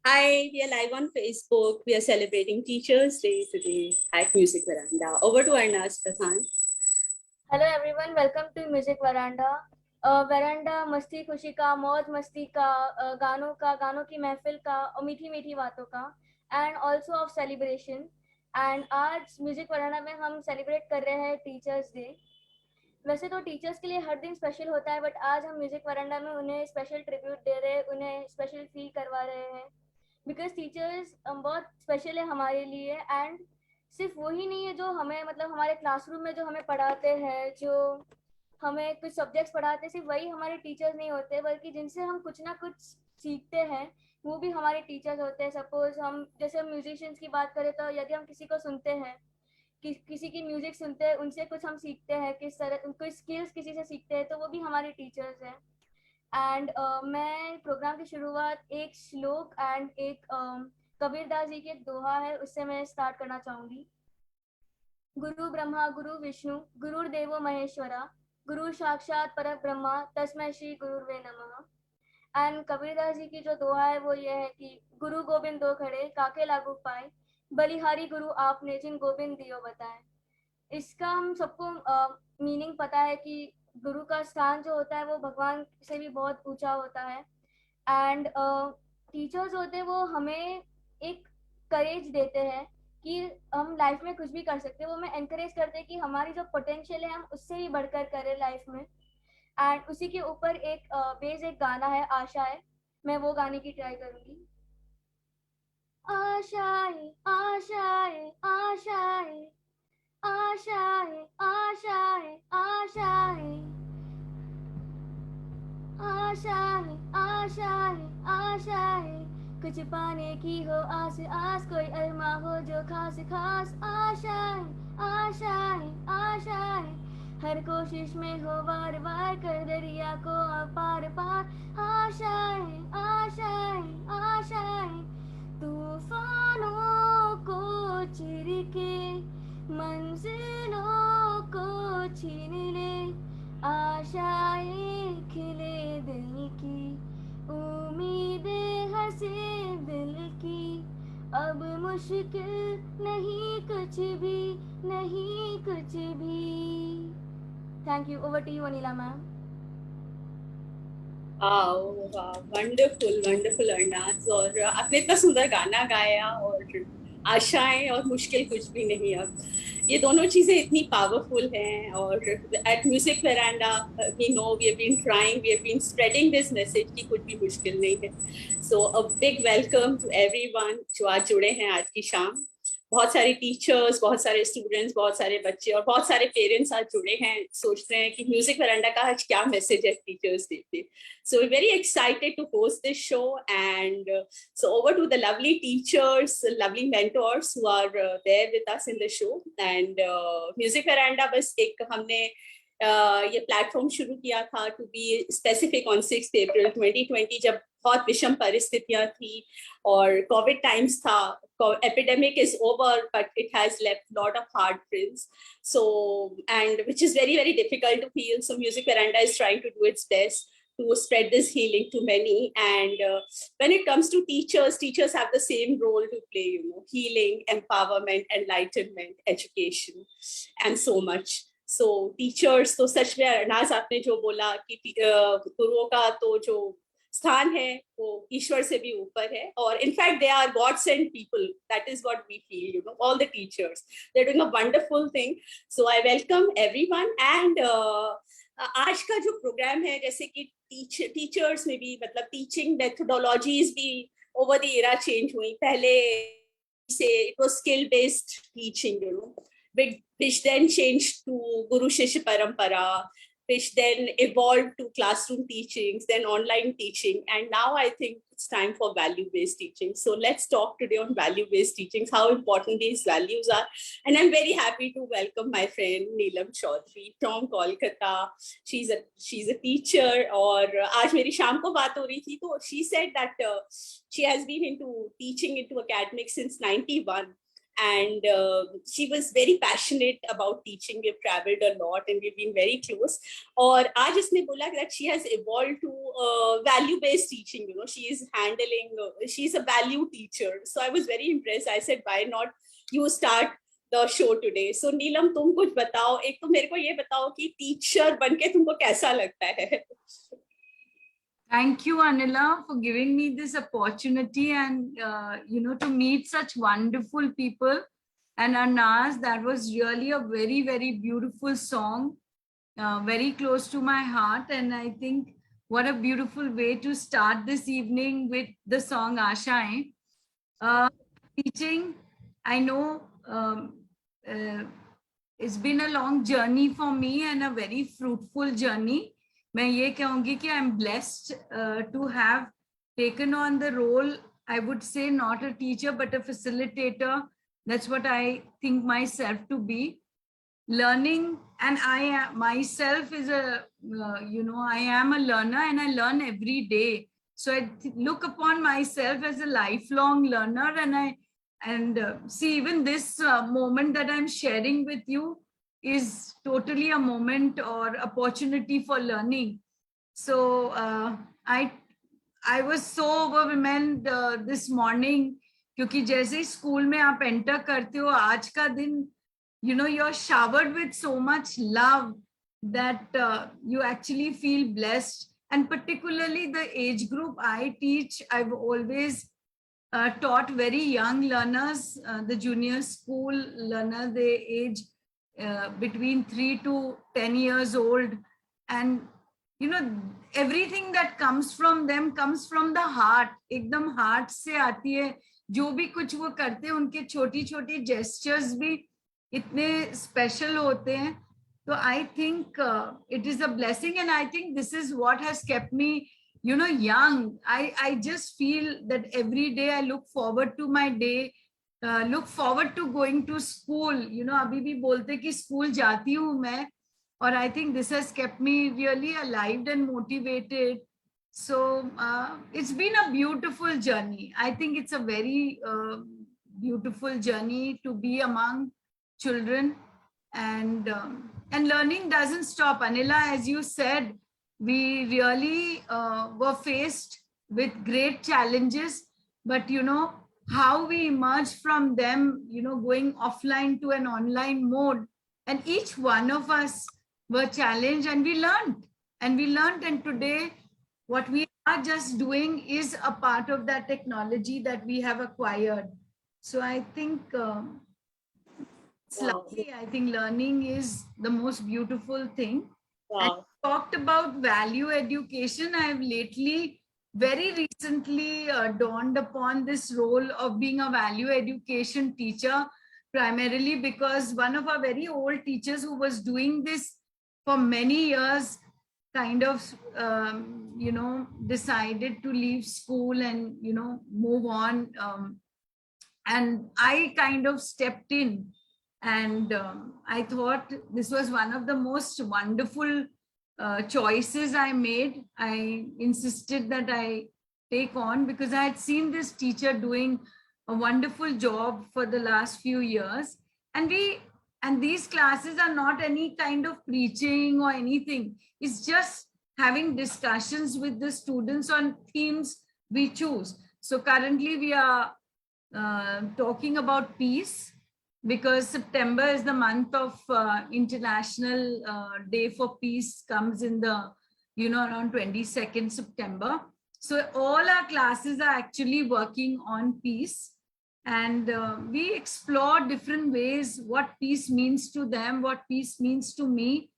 Hi, we are live on Facebook. We are celebrating Teachers' Day today at Music Veranda. Over to Arnaz Pradhan. Hello everyone, welcome to music veranda. Veranda मस्ती खुशी का, मौज मस्ती का, गानों की महफिल का और मीठी मीठी बातों का, and also of celebration. And आज म्यूजिक वरांडा में हम सेलिब्रेट कर रहे हैं टीचर्स डे। वैसे तो टीचर्स के लिए हर दिन स्पेशल होता है, बट आज हम म्यूजिक वरांडा में उन्हें स्पेशल ट्रिब्यूट दे रहे हैं, उन्हें स्पेशल फील करवा रहे हैं, बिकॉज टीचर्स बहुत स्पेशल है हमारे लिए। एंड सिर्फ वही नहीं है जो हमें मतलब हमारे क्लासरूम में जो हमें पढ़ाते हैं, जो हमें कुछ सब्जेक्ट्स पढ़ाते हैं, सिर्फ वही हमारे टीचर्स नहीं होते, बल्कि जिनसे हम कुछ ना कुछ सीखते हैं वो भी हमारे टीचर्स होते हैं। सपोज हम जैसे हम म्यूजिशियंस की बात करें, तो यदि हम किसी को सुनते हैं, किसी की म्यूजिक सुनते हैं, उनसे कुछ हम सीखते हैं, किस तरह कोई स्किल्स किसी से सीखते हैं, तो वो भी हमारे टीचर्स हैं। एंड मैं प्रोग्राम की शुरुआत एक श्लोक एंड एक कबीरदास जी की एक दोहा है उससे मैं स्टार्ट करना चाहूंगी। गुरु ब्रह्मा गुरु विष्णु गुरुर्देवो महेश्वरा, गुरु साक्षात पर ब्रह्मा तस्मै श्री गुरुर्वे नमः। एंड कबीरदास जी की जो दोहा है वो ये है कि गुरु गोविंद दो खड़े काके लागू पाए, बलिहारी गुरु आपने जिन गोविंद दियो बताए। इसका हम सबको मीनिंग पता है कि गुरु का स्थान जो होता है वो भगवान से भी बहुत ऊंचा होता है। एंड टीचर्स होते हैं वो हमें एक करेज देते हैं कि हम लाइफ में कुछ भी कर सकते हैं। वो हमें एनकरेज करते हैं कि हमारी जो पोटेंशियल है हम उससे भी बढ़कर करें लाइफ में। एंड उसी के ऊपर एक बेस एक गाना है, आशा है, मैं वो गाने की ट्राई करूंगी। आशाएं आशाएं आशाएं आशाएं आशाएं आशाएं आशाएं आशाएं आशाएं, कुछ पाने की हो आस आस, कोई अरमा हो जो खास खास। आशाएं आशाएं आशाएं, हर कोशिश में हो वार वार, कर दरिया को पार पार। आशाएं आशाएं आशाएं, तूफानों को चिर के मंजिलों को छीन ले। आशाएं खिले दिल की, उम्मीदें हंसे दिल की, अब मुश्किल नहीं कुछ भी, नहीं कुछ भी। Thank you. Over to you Anila ma'am. वाह वंडरफुल वंडरफुल Arnaz, और आपने इतना सुंदर गाना गाया, और आशाएं और मुश्किल कुछ भी नहीं। अब ये दोनों चीजें इतनी पावरफुल हैं, और at music veranda we know we have been trying, we have been spreading this message कि कुछ भी मुश्किल नहीं है। So a big welcome to everyone जो आज जुड़े हैं आज की शाम। बहुत सारे टीचर्स, बहुत सारे स्टूडेंट्स, बहुत सारे बच्चे और बहुत सारे पेरेंट्स आज जुड़े हैं, सोच रहे हैं कि म्यूजिक वरांडा का आज क्या मैसेज है टीचर्स डे पे। So we're very excited to host this show, and so over to the lovely teachers, lovely mentors who are there with us in the show. And Music Veranda बस एक हमने ये platform शुरू किया था to be specific on 6 अप्रैल 2020, जब बहुत विषम परिस्थितियां थी और कोविड टाइम्स था। epidemic is over, but it has left lot of hard prints, so, and which is very very difficult to feel. So Music Veranda is trying to do its best to spread this healing to many. And when it comes to teachers, teachers have the same role to play, healing, empowerment, enlightenment, education, and so much. So teachers तो सच में अरनाज आपने जो बोला कि गुरुओं का तो जो स्थान है वो ईश्वर से भी ऊपर है, और in fact they are god sent people, that is what we feel, all the teachers they are doing a wonderful thing. So I welcome everyone. And आज का जो प्रोग्राम है, जैसे कि टीचर्स में भी मतलब टीचिंग मेथोडोलॉजीज भी ओवर द एरा चेंज हुई। पहले से it was skill based teaching, which then changed to Guru Shishya Parampara, which then evolved to classroom teachings, then online teaching, and now I think it's time for value-based teaching. So let's talk today on value-based teachings, how important these values are. And I'm very happy to welcome my friend Neelam Chaudhary from Kolkata. She's a teacher, और आज मेरी शाम को बात हो रही थी तो she said that she has been into teaching into academics since 91. and she was very passionate about teaching. We've traveled a lot and we've been very close. और आज इसने बोला that she has evolved to value based teaching. You know, she is handling, she's a value teacher. So I was very impressed. I said, why not you start the show today? So नीलम, तुम कुछ बताओ. एक तो मेरे को ये बताओ कि टीचर बनके तुमको कैसा लगता है? Thank you, Anila, for giving me this opportunity and, to meet such wonderful people. And Arnaz, that was really a very, very beautiful song, very close to my heart. And I think what a beautiful way to start this evening with the song Ashaएं. Teaching, I know it's been a long journey for me and a very fruitful journey. मैं ये कहूँगी कि I'm blessed to have taken on the role, I would say not a teacher, but a facilitator. That's what I think myself to be. Learning, and I myself is I am a learner and I learn every day. So I look upon myself as a lifelong learner, and see even this moment that I'm sharing with you is totally a moment or opportunity for learning. So I was so overwhelmed this morning, क्योंकि जैसे ही school में आप enter करते हो आज का दिन, you're showered with so much love that you actually feel blessed. And particularly the age group I teach, I've always taught very young learners, the junior school learner, they age between 3 to 10 years old. And, everything that comes from them comes from the heart. एकदम heart से आती है. जो भी कुछ वो करते हैं, उनके छोटी छोटी gestures भी इतने special होते हैं. So I think it is a blessing, and I think this is what has kept me, young. I just feel that every day I look forward to my day, look forward to going to school. अभी भी बोलते कि school जाती हूँ मैं, और I think this has kept me really alive and motivated. So it's been a beautiful journey. I think it's a very beautiful journey to be among children, and learning doesn't stop. Anila, as you said, we really were faced with great challenges, but how we emerge from them, going offline to an online mode, and each one of us were challenged, and we learned, and today what we are just doing is a part of that technology that we have acquired. So I think it's lovely. I think learning is the most beautiful thing. Wow. I talked about value education. I have lately, very recently, dawned upon this role of being a value education teacher, primarily because one of our very old teachers who was doing this for many years kind of, decided to leave school and, move on. And I kind of stepped in, and I thought this was one of the most wonderful choices I made. I insisted that I take on because I had seen this teacher doing a wonderful job for the last few years. And these classes are not any kind of preaching or anything. It's just having discussions with the students on themes we choose. So currently we are talking about peace, because September is the month of International Day for Peace, comes in the, around 22nd September. So all our classes are actually working on peace. And we explore different ways what peace means to them, what peace means to me.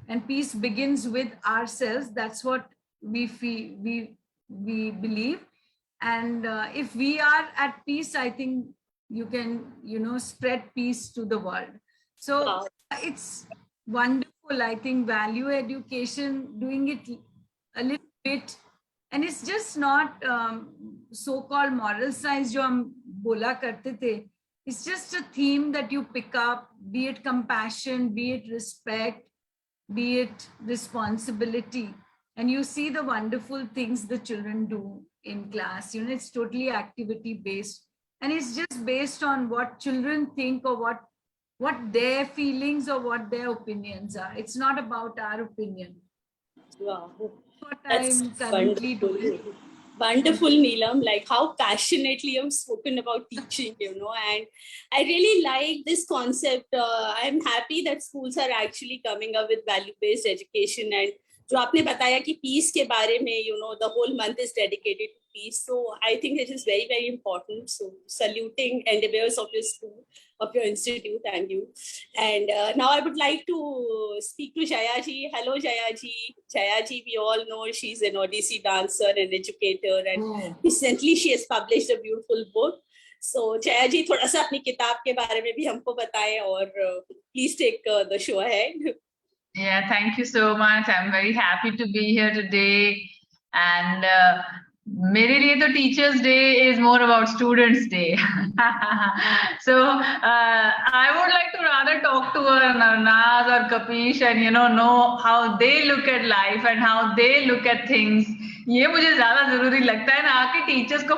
And peace begins with ourselves. That's what we feel, we believe. And if we are at peace, I think you can, spread peace to the world. So Wow. It's wonderful. I think value education, doing it a little bit, and it's just not so-called moral science जो हम बोला करते थे. It's just a theme that you pick up, be it compassion, be it respect, be it responsibility, and you see the wonderful things the children do in class. It's totally activity based. and it's just based on what children think or what their feelings or what their opinions are. It's not about our opinion. Wow, What that's I'm currently wonderful. doing. Wonderful, Neelam, like how passionately you've spoken about teaching, and I really like this concept. I'm happy that schools are actually coming up with value-based education, and जो आपने बताया कि peace के बारे में, the whole month is dedicated to peace. So I think it is very, very important. So saluting endeavors of your school, of your institute, thank you. And now I would like to speak to Jaya ji. Hello, Jaya ji. Jaya ji, we all know she's an Odissi dancer and educator, and recently she has published a beautiful book. So Jaya ji, थोड़ा सा अपनी किताब के बारे में भी हमको बताएं और please take the show ahead. Yeah, thank you so much. I'm very happy to be here today. And मेरे लिए तो Teachers Day is more about Students Day. So I would like to rather talk to Naz or Kapish and know how they look at life and how they look at things. ये मुझे ज्यादा जरूरी लगता है ना आके teachers को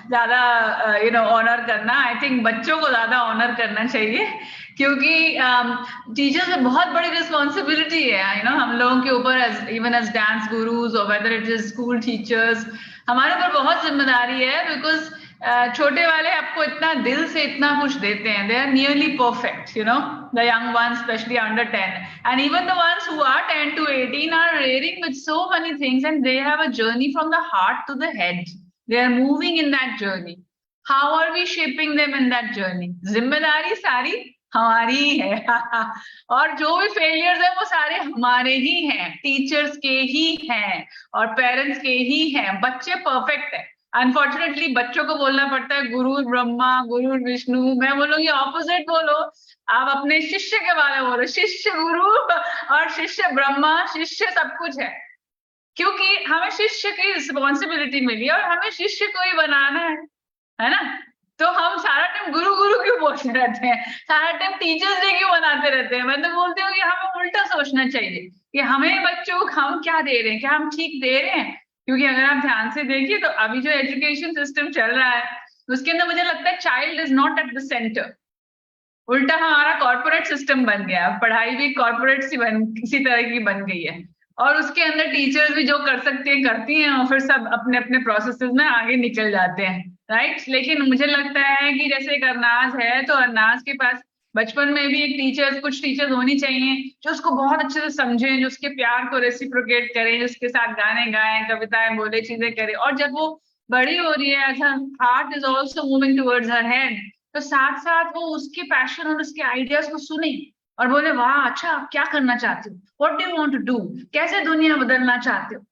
ज्यादा ऑनर करना. आई थिंक बच्चों को ज्यादा ऑनर करना चाहिए क्योंकि टीचर्स में बहुत बड़ी रिस्पॉन्सिबिलिटी है हम लोगों के ऊपर इवन एज डांस गुरुज और whether it is school teachers. हमारे ऊपर बहुत जिम्मेदारी है बिकॉज छोटे वाले आपको इतना दिल से इतना कुछ देते हैं. They are nearly perfect the young ones, especially under 10, and even the ones who are 10 to 18 are rearing with so many things, and they have a journey from the heart to the head. They are moving in that journey. How are we shaping them in that journey? जिम्मेदारी सारी हमारी ही है और जो भी failures है वो सारे हमारे ही हैं, टीचर्स के ही हैं और पेरेंट्स के ही हैं. बच्चे परफेक्ट है. अनफॉर्चुनेटली बच्चों को बोलना पड़ता है गुरु ब्रह्मा गुरु विष्णु. मैं बोलूंगी ऑपोजिट बोलो. आप अपने शिष्य के बारे में बोलो शिष्य गुरु और शिष्य ब्रह्मा. शिष्य सब कुछ है क्योंकि हमें शिष्य की रिस्पॉन्सिबिलिटी मिली और हमें शिष्य को ही बनाना है ना. तो हम सारा टाइम गुरु गुरु क्यों बोलते रहते हैं, सारा टाइम टीचर्स डे क्यों बनाते रहते हैं. मैं तो बोलती हूँ कि हमें उल्टा सोचना चाहिए कि हमें बच्चों को हम क्या दे रहे हैं, क्या हम ठीक दे रहे हैं. क्योंकि अगर आप ध्यान से देखिए तो अभी जो एजुकेशन सिस्टम चल रहा है उसके अंदर मुझे लगता है child is not at the centre. उल्टा हमारा कॉर्पोरेट सिस्टम बन गया. पढ़ाई भी कॉर्पोरेट इसी तरह की बन गई है और उसके अंदर टीचर्स भी जो कर सकती हैं करती हैं और फिर सब अपने अपने प्रोसेसेस में आगे निकल जाते हैं. राइट. लेकिन मुझे लगता है कि जैसे एक अरनाज है तो अरनाज के पास बचपन में भी एक कुछ टीचर्स होनी चाहिए जो उसको बहुत अच्छे से समझें, जो उसके प्यार को रेसिप्रोकेट करें, जिसके साथ गाने गाएं, कविताएं बोले, चीजें करें. और जब वो बड़ी हो रही है heart is also moving towards her head, तो साथ साथ वो उसके पैशन और उसके आइडियाज को सुने और बोले वाह अच्छा आप क्या करना चाहते हो, what do you want to do, कैसे दुनिया बदलना चाहते हो,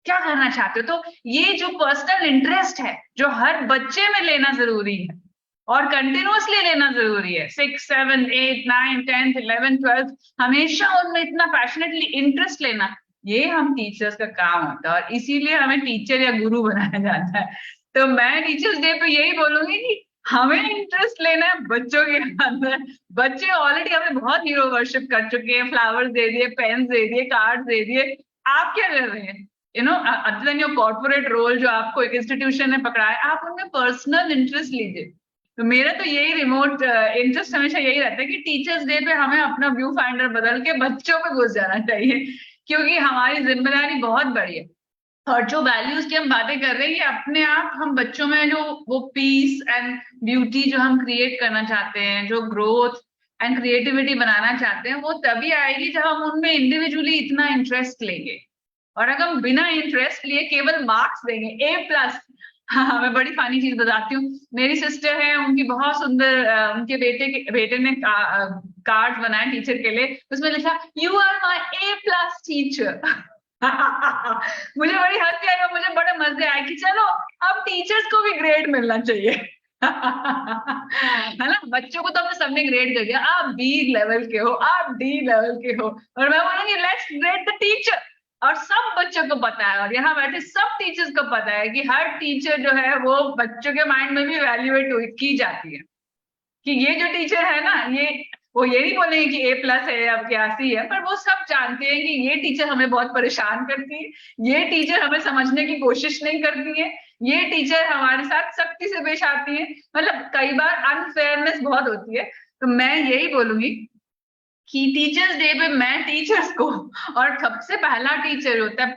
क्या करना चाहते हो. तो ये जो पर्सनल इंटरेस्ट है जो हर बच्चे में लेना जरूरी है और कंटिन्यूअसली लेना जरूरी है. 6, 7, 8, 9, 10, 11, 12 हमेशा उनमें इतना पैशनेटली इंटरेस्ट लेना, ये हम टीचर्स का काम होता है और इसीलिए हमें टीचर या गुरु बनाया जाता है. तो मैं टीचर्स डे पे यही बोलूंगी कि हमें इंटरेस्ट लेना है बच्चों के अंदर. बच्चे ऑलरेडी हमें बहुत हीरो वर्शिप कर चुके हैं, फ्लावर्स दे दिए, पेन्स दे दिए, कार्ड दे दिए. आप क्या कर रहे हैं other than your corporate role जो आपको एक इंस्टीट्यूशन ने पकड़ा है, आप उनमें पर्सनल इंटरेस्ट लीजिए. तो मेरा तो यही रिमोट इंटरेस्ट हमेशा यही रहता है कि टीचर्स डे पे हमें अपना व्यू फाइंडर बदल के बच्चों पे घुस जाना चाहिए क्योंकि हमारी जिम्मेदारी बहुत बड़ी है. और जो वैल्यूज की हम बातें कर रहे हैं ये अपने आप हम बच्चों में जो वो पीस एंड ब्यूटी जो हम क्रिएट करना चाहते हैं, जो ग्रोथ एंड क्रिएटिविटी बनाना चाहते हैं, वो तभी आएगी जब हम उनमें इंडिविजुअली इतना इंटरेस्ट लेंगे. और अगर हम बिना इंटरेस्ट लिए केवल मार्क्स देंगे A+. हाँ, मैं बड़ी फानी चीज बताती हूँ. मेरी सिस्टर है, उनकी बहुत सुंदर उनके बेटे ने कार्ड बनाए टीचर के लिए, उसमें लिखा you are my A+ teacher. मुझे बड़ी हंसी आई और मुझे बड़े मजे आए कि चलो अब टीचर्स को भी ग्रेड मिलना चाहिए. है ना. बच्चों को तो हमने सबने ग्रेड कर दिया, आप B लेवल के हो, आप D लेवल के हो, और मैं बोलूंगी लेट्स ग्रेड द टीचर. और सब बच्चों को पता है और यहाँ बैठे सब टीचर्स को पता है कि हर टीचर जो है वो बच्चों के माइंड में भी वैल्यूएट की जाती है कि ये जो टीचर है ना वो ये नहीं बोलेंगे कि A+ है या 81 है, पर वो सब जानते हैं कि ये टीचर हमें बहुत परेशान करती है, ये टीचर हमें समझने की कोशिश नहीं करती है, ये टीचर हमारे साथ सख्ती से पेश आती है, मतलब कई बार अनफेयरनेस बहुत होती है। तो मैं यही बोलूंगी कि टीचर्स डे पे मैं टीचर्स को, और सबसे पहला टीचर होता है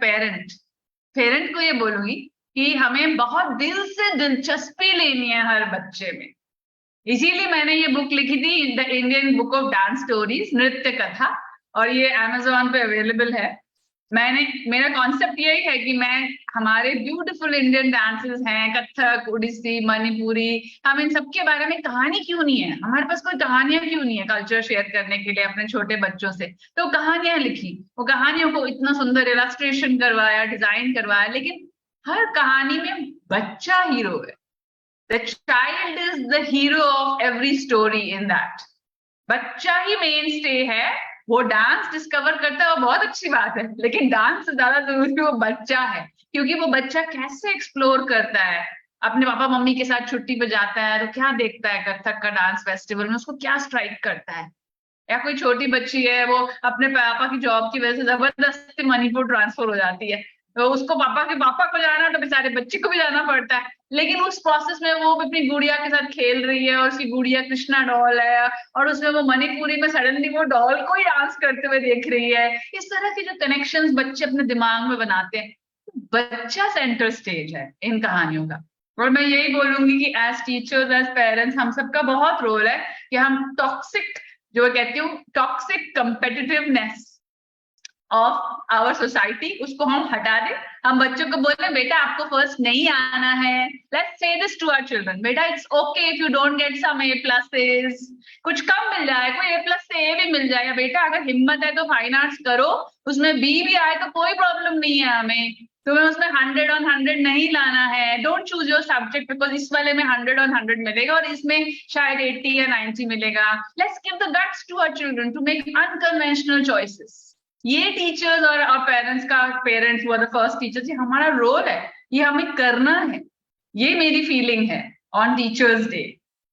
पेरेंट को ये बोलूंगी कि हमें बहुत दिल से दिलचस्पी लेनी है हर बच्चे में। इसीलिए मैंने ये बुक लिखी थी, the Indian book of dance stories, नृत्य कथा, और ये अमेजोन पे अवेलेबल है। मेरा कॉन्सेप्ट यही है कि मैं हमारे ब्यूटीफुल इंडियन डांसेस हैं, कथक, ओडिसी, मणिपुरी, हम इन सब के बारे में कहानी क्यों नहीं है, हमारे पास कोई कहानियां क्यों नहीं है कल्चर शेयर करने के लिए अपने छोटे बच्चों से। तो कहानियां लिखी, वो कहानियों को इतना सुंदर इलस्ट्रेशन करवाया, डिजाइन करवाया, लेकिन हर कहानी में बच्चा हीरो है। The child is the hero of every story in that. बच्चा ही मेन स्टे है। वो डांस डिस्कवर करता है, वो बहुत अच्छी बात है, लेकिन डांस से ज्यादा जरूरी वो बच्चा है, क्योंकि वो बच्चा कैसे एक्सप्लोर करता है, अपने पापा मम्मी के साथ छुट्टी पे जाता है तो क्या देखता है कथक का डांस फेस्टिवल में, उसको क्या स्ट्राइक करता है। या कोई छोटी बच्ची है, वो अपने पापा की जॉब की वजह से जबरदस्ती मणिपुर ट्रांसफर हो जाती है, तो उसको पापा को जाना तो बेचारे बच्चे को भी जाना पड़ता है, लेकिन उस प्रोसेस में वो अपनी गुड़िया के साथ खेल रही है, और उसकी गुड़िया कृष्णा डॉल है, और उसमें वो मणिपुरी में सडनली वो डॉल को ही डांस करते हुए देख रही है। इस तरह के जो कनेक्शंस बच्चे अपने दिमाग में बनाते हैं, बच्चा सेंटर स्टेज है इन कहानियों का। और मैं यही बोलूंगी कि एज टीचर्स, एज पेरेंट्स, हम सबका बहुत रोल है कि हम टॉक्सिक, जो कहती हूँ toxic competitiveness of our society, उसको हम हटा दें। हम बच्चों को बोले बेटा आपको फर्स्ट नहीं आना है, let's say this to our children, बेटा it's okay if you don't get some A pluses, कुछ कम मिल जाए, कोई ए प्लस से ए भी मिल जाए, या बेटा अगर हिम्मत है तो फाइन आर्ट्स करो, उसमें बी भी आए तो कोई प्रॉब्लम नहीं है हमें, तुम्हें उसमें 100 on 100 नहीं लाना है, don't choose your subject because इस वाले में 100 on 100 मिलेगा और इसमें शायद 80 या 90 मिलेगा। Let's give the guts to our children to make unconventional choices. ये टीचर्स और पेरेंट्स का, पेरेंट्स वो द फर्स्ट टीचर्स, ये हमारा रोल है, ये हमें करना है। ये मेरी फीलिंग है ऑन टीचर्स डे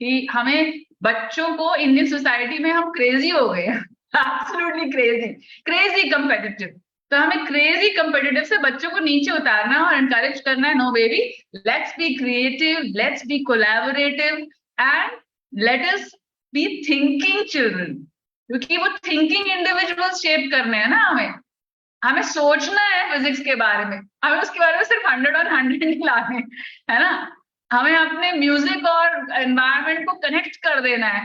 कि हमें बच्चों को, इंडियन सोसाइटी में हम क्रेजी हो गए हैं, एब्सोल्युटली क्रेजी कंपेटिटिव, तो हमें क्रेजी कंपेटिटिव से बच्चों को नीचे उतारना और एनकरेज करना है, no baby, let's be creative, let's be collaborative and let us be thinking children, क्योंकि वो थिंकिंग इंडिविजुअल्स शेप करने हैं ना। हमें सोचना है फिजिक्स के बारे में, हमें उसके बारे में सिर्फ 100 on 100 नहीं लाने, है ना। हमें अपने म्यूजिक और एनवायरनमेंट को कनेक्ट कर देना है,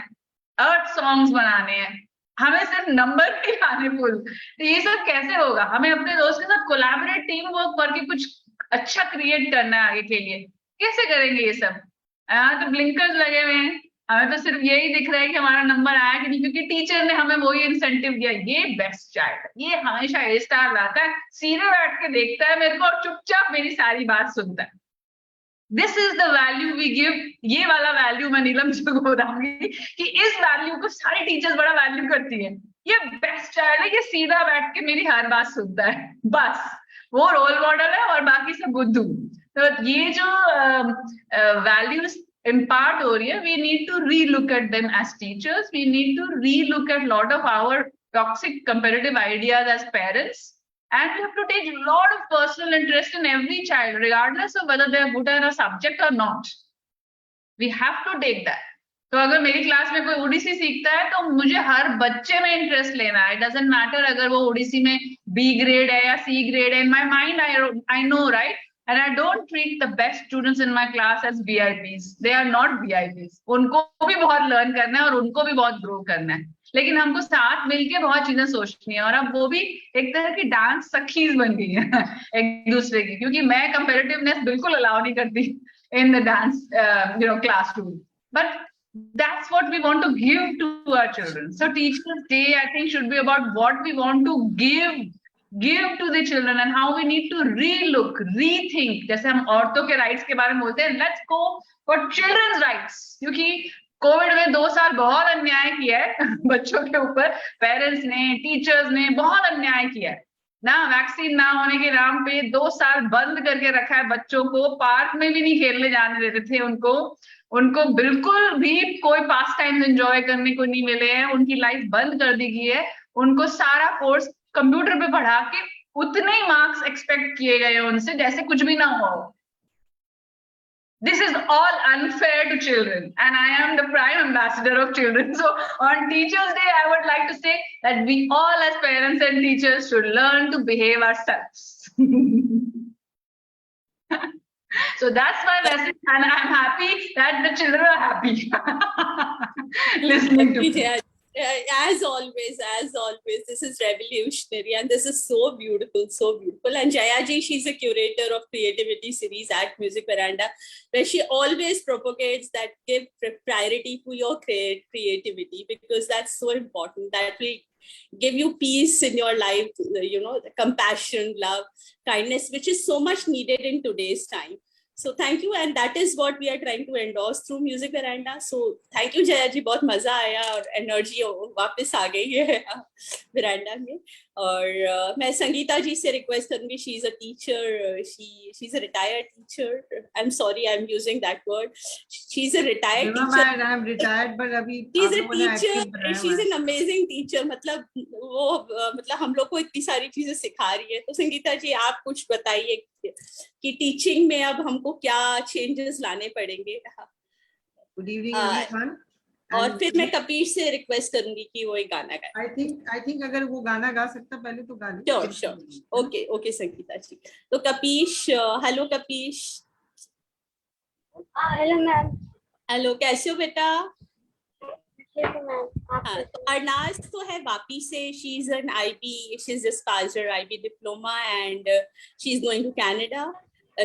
अर्थ सॉन्ग्स बनाने हैं, हमें सिर्फ नंबर नहीं लाने फुल। तो ये सब कैसे होगा, हमें अपने दोस्त के साथ कोलैबोरेट, टीम वर्क करके कुछ अच्छा क्रिएट करना है आगे के लिए। कैसे करेंगे ये सब? यहाँ तो ब्लिंकर्स लगे हुए हैं, हमें तो सिर्फ यही दिख रहा है कि हमारा नंबर आया कि नहीं, क्योंकि टीचर ने हमें वही इंसेंटिव दिया, ये बेस्ट चाइल्ड, ये हमेशा ए स्टार लाता है, सीधे बैठ के देखता है मेरे को और चुपचाप मेरी सारी बात सुनता है। This is the value we give. ये वाला वैल्यू मैं नीलम जी को बताऊंगी कि इस वैल्यू को सारी टीचर्स बड़ा वैल्यू करती है। ये बेस्ट चाइल्ड है, ये सीधा बैठ के मेरी हर बात सुनता है, बस वो रोल मॉडल है और बाकी सब बुद्धू। तो ये जो वैल्यूज impart हो रही है, we need to re-look at them as teachers, we need to re-look at lot of our toxic competitive ideas as parents, and we have to take a lot of personal interest in every child regardless of whether they are good in a subject or not. We have to take that. तो अगर मेरी class में कोई ओडिसी सीखता है तो मुझे हर बच्चे में इंटरेस्ट लेना है, डजंट मैटर अगर वो ओडिसी में बी ग्रेड है या सी ग्रेड है, in my mind I know, right? And I don't treat the best students in my class as VIPs. They are not VIPs. उनको भी बहुत लर्न करना है और उनको भी बहुत ग्रो करना है, लेकिन हमको साथ मिलके बहुत चीजें सोचनी है। और अब वो भी एक तरह की डांस सखीज बन गई है एक दूसरे की, क्योंकि मैं कंपेटिटिवनेस बिल्कुल अलाउ नहीं करती in the dance classroom. But that's what we want to give to our children. So Teachers Day, I think, should be about what we want to give to the children and how we need to re-look, rethink. जैसे हम औरतों के rights के बारे में बोलते हैं, let's go for children's rights, क्योंकि कोविड में 2 साल बहुत अन्याय किया है बच्चों के ऊपर, पेरेंट्स ने, टीचर्स ने बहुत अन्याय किया है ना। वैक्सीन ना होने के नाम पे 2 साल बंद करके रखा है बच्चों को, पार्क में भी नहीं खेलने जाने देते थे उनको बिल्कुल भी कोई पास टाइम एंजॉय करने को नहीं मिले हैं, उनकी लाइफ बंद कर दी गई है, उनको सारा कोर्स कंप्यूटर पे पढ़ा के उतने ही मार्क्स एक्सपेक्ट किए गए उनसे जैसे कुछ भी ना हो। This is all unfair to children, and I am the prime ambassador of children. So on Teachers' Day, I would like to say that we all as parents and teachers should learn to behave ourselves. So that's my message, and I'm happy that the children are happy listening to me. As always, this is revolutionary and this is so beautiful, so beautiful. And Jaya ji, she's a curator of creativity series at Music Veranda, where she always propagates that give priority to your creativity, because that's so important. That will give you peace in your life, you know, the compassion, love, kindness, which is so much needed in today's time. So thank you, and that is what we are trying to endorse through Music Veranda. So thank you Jaya ji, बहुत मजा आया और energy वापस आ गई है veranda में. और मैं संगीता जी से रिक्वेस्ट करूंगी, she is a teacher, she is a retired teacher. I am sorry, I am using that word. She is a retired teacher. I am retired, but अभी she is a teacher, she is an amazing teacher. मतलब वो मतलब हम लोग को इतनी सारी चीजें सिखा रही है. तो संगीता जी, आप कुछ बताइए कि टीचिंग में अब हमको क्या चेंजेस लाने पड़ेंगे. Good evening everyone. और फिर मैं कपीश से रिक्वेस्ट करूंगी कि वो एक गाना गाए. आई थिंक अगर वो गाना गा सकता पहले तो गा ले. श्योर. ओके संगीता जी. तो Kapish, hello Kapish. Hello ma'am. Hello, कैसे हो बेटा? हाँ, तो अरनाज तो है वापी से. She is an IB, she is just pass her IB diploma and she is going to Canada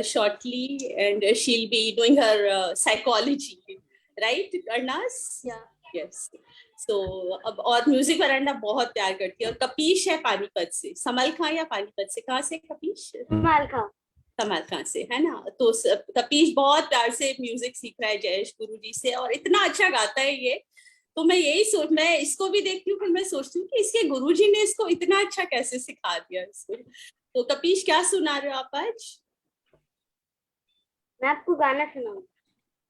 shortly, and she'll be doing her psychology, right Arnaz? Yes. So अब और म्यूजिक वरांडा बहुत प्यार करती है. और कपीश है पानीपत से. समल खां या पानीपत से, कहाँ से कपीश? समल खां से, है ना. तो कपीश बहुत प्यार से म्यूजिक सीख रहा है जयेश गुरु जी से, और इतना अच्छा गाता है ये. तो मैं मैं इसको भी देखती हूँ, फिर मैं सोचती हूँ कि इसके गुरुजी ने इसको इतना अच्छा कैसे सिखा दिया इसको. तो कपीश, क्या सुना रहे हो आप आज? मैं आपको गाना सुनाऊंगी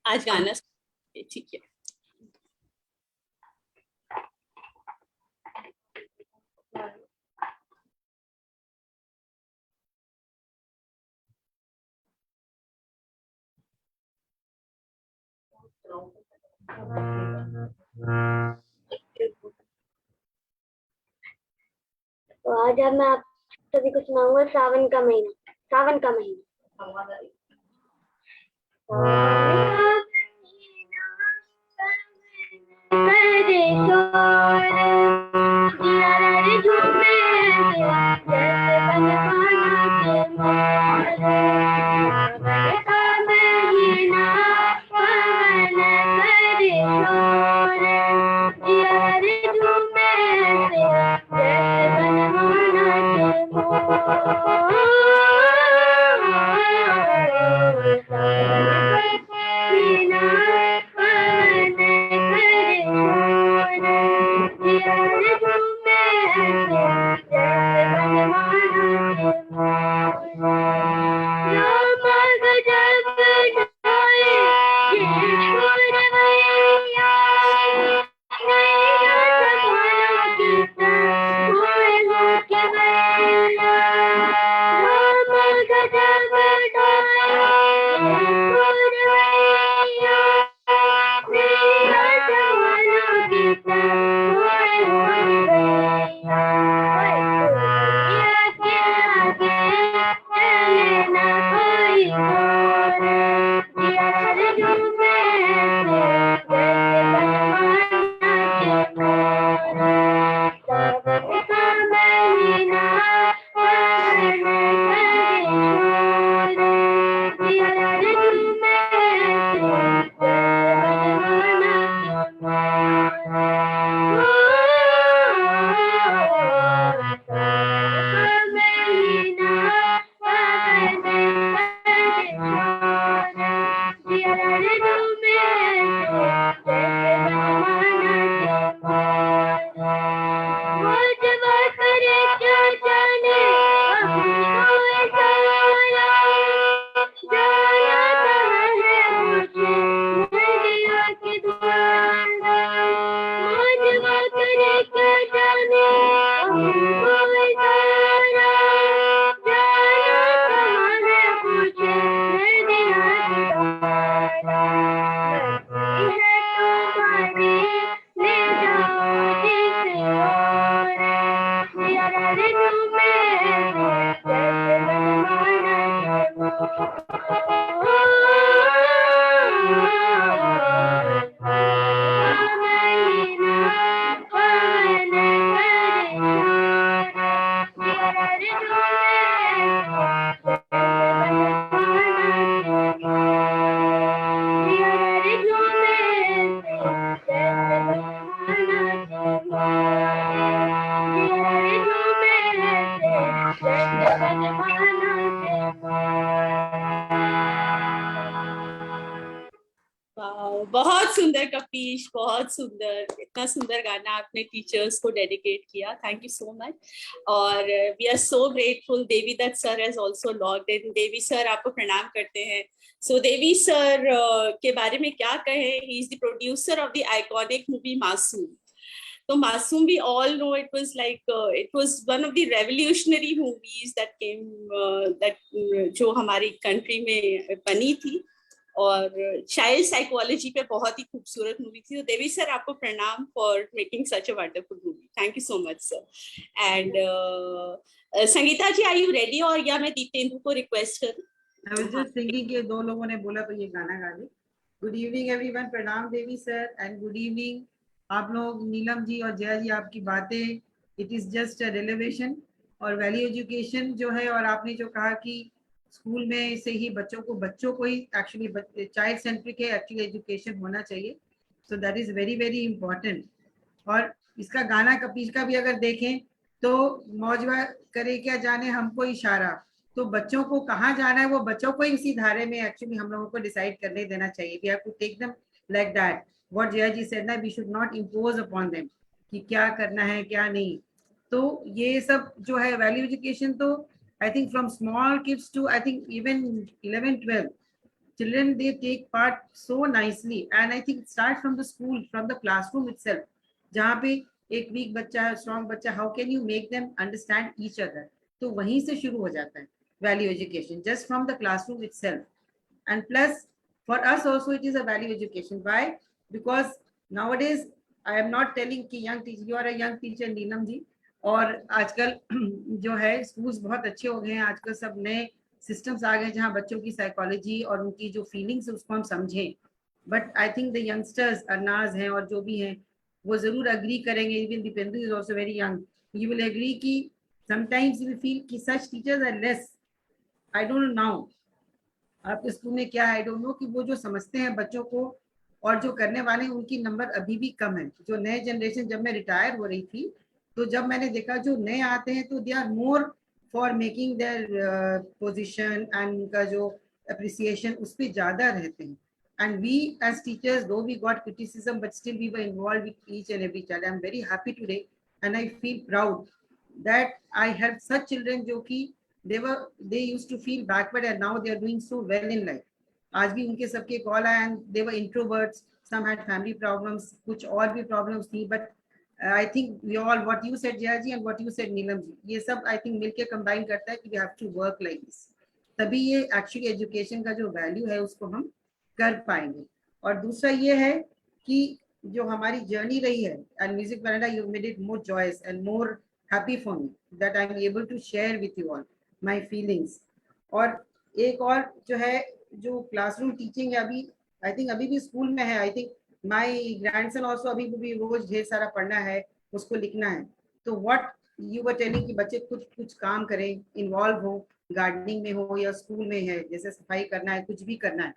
आज. गाना ठीक है. तो आज मैं आप सभी को सुनाऊंगा सावन का महीना. सावन का महीना. वाह, बहुत सुंदर कपीश, बहुत सुंदर, इतना सुंदर गाना आपने टीचर्स को डेडिकेट किया, थैंक यू सो मच। और we are so grateful. Devi Dutt sir has also logged in. Devi sir आपको प्रणाम करते हैं। सो देवी सर के बारे में क्या कहें, he is the producer of the iconic movie Masoom. तो Masoom we all know it was like it was one of the revolutionary movies that came, that जो हमारी कंट्री में बनी थी, और चाइल्ड साइकोलॉजी पे बहुत ही खूबसूरत मूवी थी। तो देवी सर आपको प्रणाम for making such a wonderful movie, thank you so much sir. And Sangeeta ji, are you ready, और या मैं दीपेंद्र को रिक्वेस्ट करूं? I was just thinking कि दो लोगों ने बोला तो ये गाना गा ले। Good evening everyone, प्रणाम देवी सर, and good evening आप लोग, नीलम जी और जया जी, आपकी बातें it is just a revelation। और वैल्यू एजुकेशन जो है, और आपने जो कहा कि स्कूल में से ही बच्चों को ही एक्चुअली चाइल्ड सेंट्रिक है एक्चुअली एजुकेशन होना चाहिए, so that is very very important. और इसका गाना कपीश का भी अगर देखें तो मौजवा करे क्या जाने हमको इशारा, तो बच्चों को कहाँ जाना है वो बच्चों को ही उसी धारे में एक्चुअली हम लोगों को डिसाइड करने देना चाहिए। We have to take them like that, what Jaya ji said ना, we should not impose upon them कि क्या करना है क्या नहीं। तो ये सब जो है वैल्यू एजुकेशन, तो I think from small kids to I think even 11-12 children, they take part so nicely, and I think it starts from the school, from the classroom itself, जहाँ पे एक वीक बच्चा है, स्ट्रॉन्ग बच्चा, how can you make them understand each other, तो वहीं से शुरू हो जाता है value education, just from the classroom itself। and plus for us also it is a value education। why? because nowadays I am not telling कि young teacher, you are a young teacher Neelam ji, और आजकल जो है schools बहुत अच्छे हो गए हैं, आजकल सब नए सिस्टम्स आ गए जहाँ बच्चों की साइकोलॉजी और उनकी जो फीलिंग्स है उसको हम समझें। But I think the youngsters Arnaz हैं और जो भी हैं वो जरूर अग्री करेंगे, even Dipendra is also very young, you will agree कि समटाइम्स वी फील कि such teachers are less. I don't know now आपके स्कूल में क्या है, आई डोंट नो, कि वो जो समझते हैं बच्चों को और जो करने वाले हैं उनकी नंबर अभी भी कम है। जो नए जनरेशन, जब मैं रिटायर हो रही थी तो जब मैंने देखा जो नए आते हैं तो they are more for making their position, and उनका जो अप्रिसिएशन उस पर ज्यादा रहते हैं। And we as teachers, though we got criticism but still we were involve with each and every child. I am very happy today and I feel proud that I help such children जो कि they used to feel backward and now they are doing so well in life। आज भी उनके सबके call आए, and they were introverts, some had family problems, कुछ और भी problems थी, but I think we all, what you said Jaya ji and what you said Neelam ji, ये सब I think मिलके combine करता है कि we have to work like this, तभी ये actually education का जो value है उसको हम कर पाएंगे। और दूसरा ये है कि जो हमारी जर्नी रही है, and Music Veranda you made it more joyous and more happy for me that I am able to share with you all my feelings। और एक और जो है, जो क्लासरूम टीचिंग है, अभी आई थिंक अभी भी स्कूल में है, I think my grandson also अभी भी रोज ढेर सारा पढ़ना है, उसको लिखना है। तो व्हाट यू वर टेलिंग कि बच्चे कुछ कुछ काम करें, इन्वॉल्व हो, गार्डनिंग में हो या स्कूल में है जैसे सफाई करना है, कुछ भी करना है,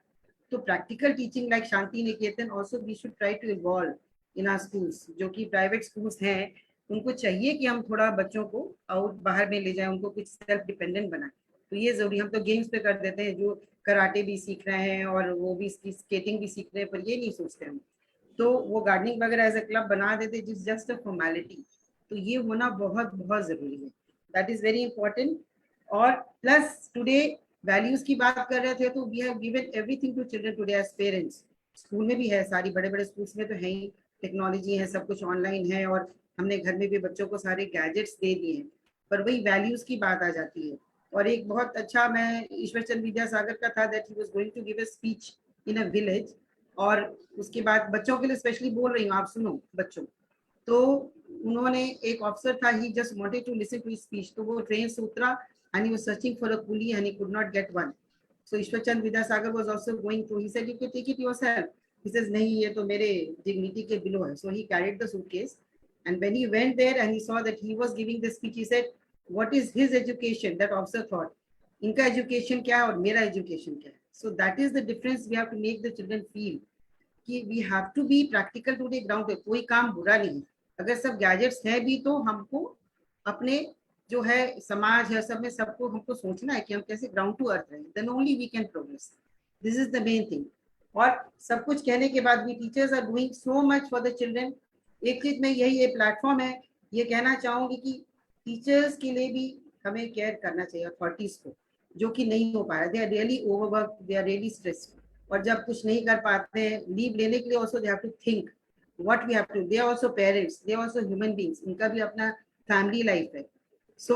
तो practical teaching like Shanti Niketan also we should try to evolve in our schools. जो कि प्राइवेट स्कूल्स हैं उनको चाहिए कि हम थोड़ा बच्चों को आउट बाहर में ले जाएं, उनको कुछ सेल्फ डिपेंडेंट बनाएं। तो ये जरूरी, हम तो गेम्स पे कर देते हैं, जो कराटे भी सीख रहे हैं और वो भी स्केटिंग भी सीख रहे हैं, पर ये नहीं सोचते हम। तो वो गार्डनिंग वगैरह एज अ क्लब बना देते, जिस जस्ट अ फॉर्मेलिटी। तो ये होना बहुत बहुत जरूरी है, दैट इज वेरी इंपॉर्टेंट। और प्लस टुडे वैल्यूज की बात कर रहे थे, तो we have given everything to children today as parents. School में भी है, सारी बड़े बड़े स्कूल्स में तो है ही, टेक्नोलॉजी है, सब कुछ ऑनलाइन है, और हमने घर में भी बच्चों को सारे गैजेट्स दे दिए हैं, पर वही वैल्यूज की बात आ जाती है। और एक बहुत अच्छा, मैं ईश्वर चंद्र विद्यासागर का था, that he was going to give a speech in a village, और उसके बाद बच्चों के लिए स्पेशली बोल रही हूँ, आप सुनो बच्चों। तो उन्होंने, एक ऑफिसर था, he just wanted to listen to his speech, तो वो ट्रेन से उतरा and he was searching for a coolie and he could not get one. So Ishwar Chandra Vidyasagar was also going to, he said you can take it yourself. He says नहीं, ये तो मेरे dignity के below है। So he carried the suitcase, and when he went there and he saw that he was giving the speech, he said what is his education? That officer thought, इनका education क्या है और मेरा education क्या है? So that is the difference we have to make the children feel कि we have to be practical to the ground पे। कोई काम बुरा नहीं है, अगर सब गैजेट्स हैं भी तो हमको अपने जो है समाज है सब में सबको हमको सोचना है कि हम कैसे ग्राउंड टू अर्थ रहें, then only we can progress। This is the main thing। और सब कुछ कहने के बाद भी teachers are doing so much for the children. एक चीज में यही ये प्लेटफॉर्म है, ये कहना चाहूंगी कि टीचर्स के लिए भी हमें केयर करना चाहिए अथॉरिटीज को, जो कि नहीं हो पा रहा। They are really overwork, they are really stressed, और जब कुछ नहीं कर पाते हैं लीव लेने के लिए also they have to think what we have to. They are also parents, they are also human beings, उनका भी अपना फैमिली लाइफ है। So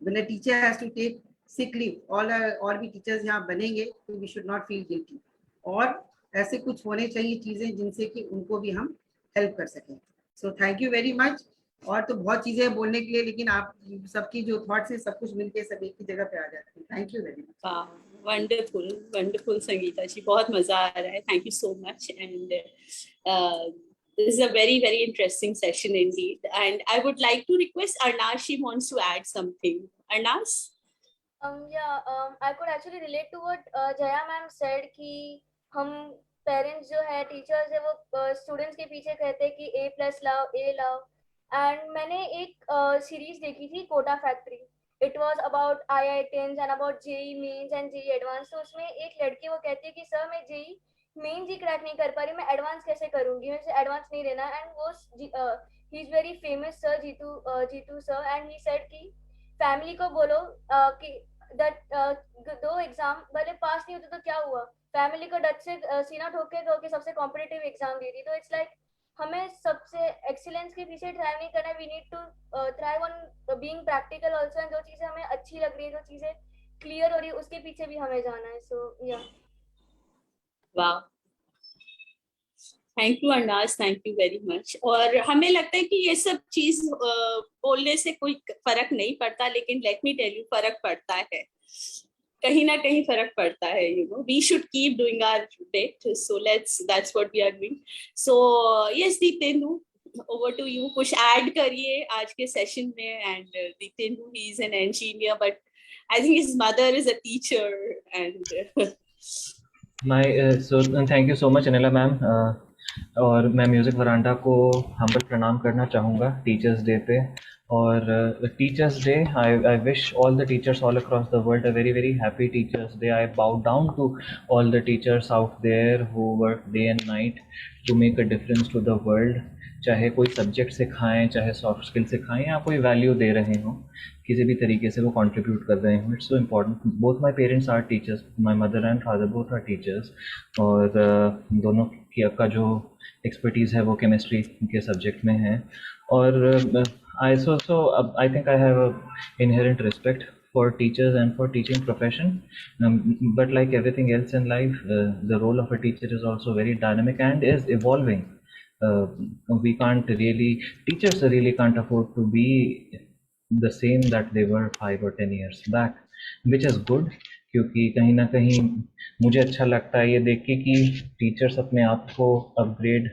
when a teacher has to take sick leave, और भी टीचर्स यहाँ बनेंगे तो we should not feel guilty, और ऐसे कुछ होने चाहिए चीजें जिनसे कि उनको भी हम हेल्प कर सकें। So thank you very much. और तो बहुत चीजें हैं बोलने के लिए, लेकिन आप सबकी जो थॉट्स है सब कुछ मिलके सब एक ही जगह पे आ जाते हैं। Thank you very much. वाह, वंडरफुल वंडरफुल संगीता जी, बहुत मजा आ रहा है। Thank you so much, and this is a very very interesting session indeed, and I would like to request Arnaz, she wants to add something. Arnaz? I could actually relate to what Jaya ma'am said कि हम parents जो है, teachers है, वो students के पीछे कहते हैं कि A+ लाओ, A लाओ। एंड मैंने एक सीरीज देखी थी, Kota factory. It was about IITs and about JEE Mains and JEE advance. तो उसमें एक लड़की वो कहती है कि सर मैं जेई मेंस ही क्रैक नहीं कर पा रही, मैं एडवांस कैसे करूंगी, मुझे एडवांस नहीं लेना। एंड वो he is very famous sir, Jeetu sir, and he said कि फैमिली को बोलो कि दैट दो एग्जाम भले पास नहीं होते तो क्या हुआ, फैमिली को डट से सीना ठोक के कहो कि सबसे कॉम्पिटिटिव एग्जाम दे दी। तो इट्स लाइक हमें सबसे एक्सीलेंस के पीछे ट्राई नहीं करना, we need to try on being practical also, and जो चीजें हमें अच्छी लग रही है, जो चीजें क्लियर हो रही है, उसके पीछे भी हमें जाना है। सो या वाह, thank you Arnaz, thank you very much. और हमें लगता है कि ये सब चीज बोलने से कोई फर्क नहीं पड़ता, लेकिन लेट मी टेल यू फर्क पड़ता है, कहीं ना कहीं फर्क पड़ता है। You know, we should keep doing our bit, so let's, that's what we are doing. So yes Dipendu, over to you, कुछ ऐड करिए आज के सेशन में। And Dipendu, he is an engineer, but I think his mother is a teacher. And so thank you so much Anila ma'am. और मैं music वरांडा को humble प्रणाम करना चाहूँगा टीचर्स डे पे। और teachers day, I wish all the teachers all across the world a very very happy teachers day. I bow down to all the teachers out there who work day and night to make a difference to the world. चाहे कोई subject सिखाएं, चाहे soft skill सिखाएं, या कोई value दे रहे हों, किसी भी तरीके से वो कंट्रीब्यूट कर रहे हों, it's so important. Both my parents are teachers, my mother and father both are teachers, और दोनों का जो एक्सपर्टीज़ है वो केमिस्ट्री के सब्जेक्ट में है। और I think I have inherent respect for teachers and for teaching profession, but like everything else in life, the role of a teacher is also very dynamic and is evolving. We can't really, teachers really can't afford to be the same that they were 5 or 10 years back, which is good, क्योंकि कहीं ना कहीं मुझे अच्छा लगता है ये देख के कि टीचर्स अपने आप को अपग्रेड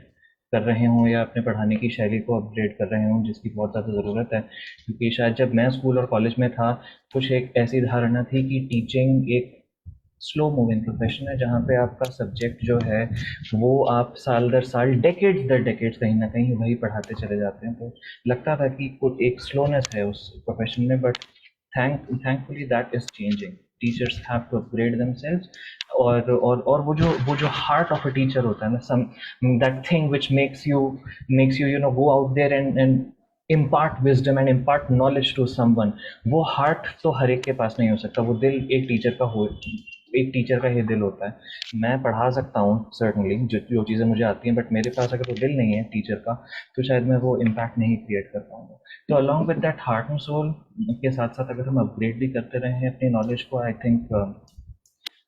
कर रहे हों या अपने पढ़ाने की शैली को अपग्रेड कर रहे हों, जिसकी बहुत ज़्यादा ज़रूरत है। क्योंकि शायद जब मैं स्कूल और कॉलेज में था, कुछ एक ऐसी धारणा थी कि टीचिंग एक स्लो मूविंग प्रोफेशन है, जहाँ पे आपका सब्जेक्ट जो है वो आप साल दर साल, डेकेड्स दर डेकेड्स कहीं ना कहीं वही पढ़ाते चले जाते हैं। तो लगता था कि कुछ एक स्लोनेस है उस प्रोफेशन में, but thankfully that is changing. Teachers have to upgrade themselves, और वो जो heart of a teacher होता है ना, some that thing which makes you go out there and impart wisdom and impart knowledge to someone, वो heart तो हर एक के पास नहीं हो सकता। वो दिल एक टीचर का ही दिल होता है। मैं पढ़ा सकता हूँ सर्टनली जो चीज़ें मुझे आती हैं, बट मेरे पास अगर वो दिल नहीं है टीचर का, तो शायद मैं वो इम्पैक्ट नहीं क्रिएट कर पाऊँगा। तो along with that heart and soul के साथ साथ अगर हम अपग्रेड भी करते रहे हैं अपनी नॉलेज को, I think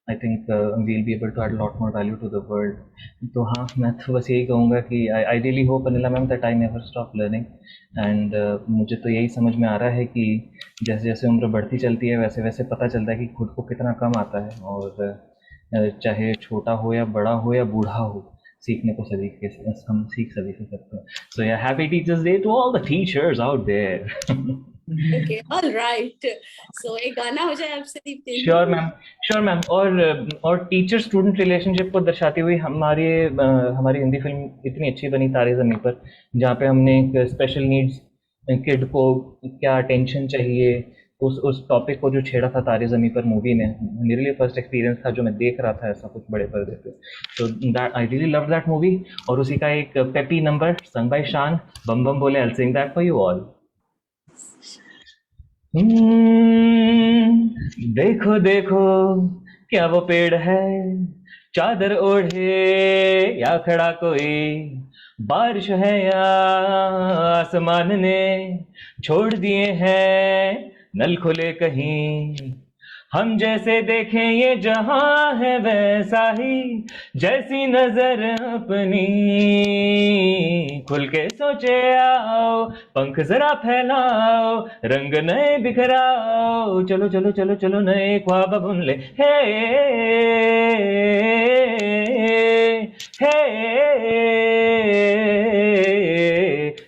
we'll be able to add a lot more value to the world. तो हाँ, मैं तो बस यही कहूँगा कि I really hope Anila ma'am that I never stop learning, and मुझे तो यही समझ में आ रहा है कि जैसे जैसे उम्र बढ़ती चलती है, वैसे वैसे पता चलता है कि खुद को कितना कम आता है। और चाहे छोटा हो या बड़ा हो या बूढ़ा हो, सीखने को हम सीख सभी से सकते हैं। So yeah, happy Teachers Day to all the teachers out there. Okay, all right. So एक गाना हो जाए आपसे दीप्ति। Sure ma'am. और टीचर स्टूडेंट रिलेशनशिप को दर्शाती हुई हमारी हिंदी फिल्म इतनी अच्छी बनी, तारे ज़मीं पर, जहाँ पे हमने एक स्पेशल नीड्स किड को क्या अटेंशन चाहिए, उस टॉपिक को जो छेड़ा था तारे ज़मीं पर मूवी ने, मेरे लिए फर्स्ट एक्सपीरियंस था जो मैं देख रहा था ऐसा कुछ बड़े पर्दे पे। So that I really love that movie. और उसी का एक पेपी नंबर संग बाय शान, बम बम बोले, आई सिंग दैट फॉर यू ऑल। देखो देखो क्या वो पेड़ है, चादर ओढ़े या खड़ा कोई, बारिश है या आसमान ने छोड़ दिए हैं नल खुले कहीं। हम जैसे देखें ये जहां है वैसा ही, जैसी नजर अपनी, खुल के सोचे आओ, पंख जरा फैलाओ, रंग नए बिखराओ, चलो चलो चलो चलो नए ख्वाब बुन ले। हे हे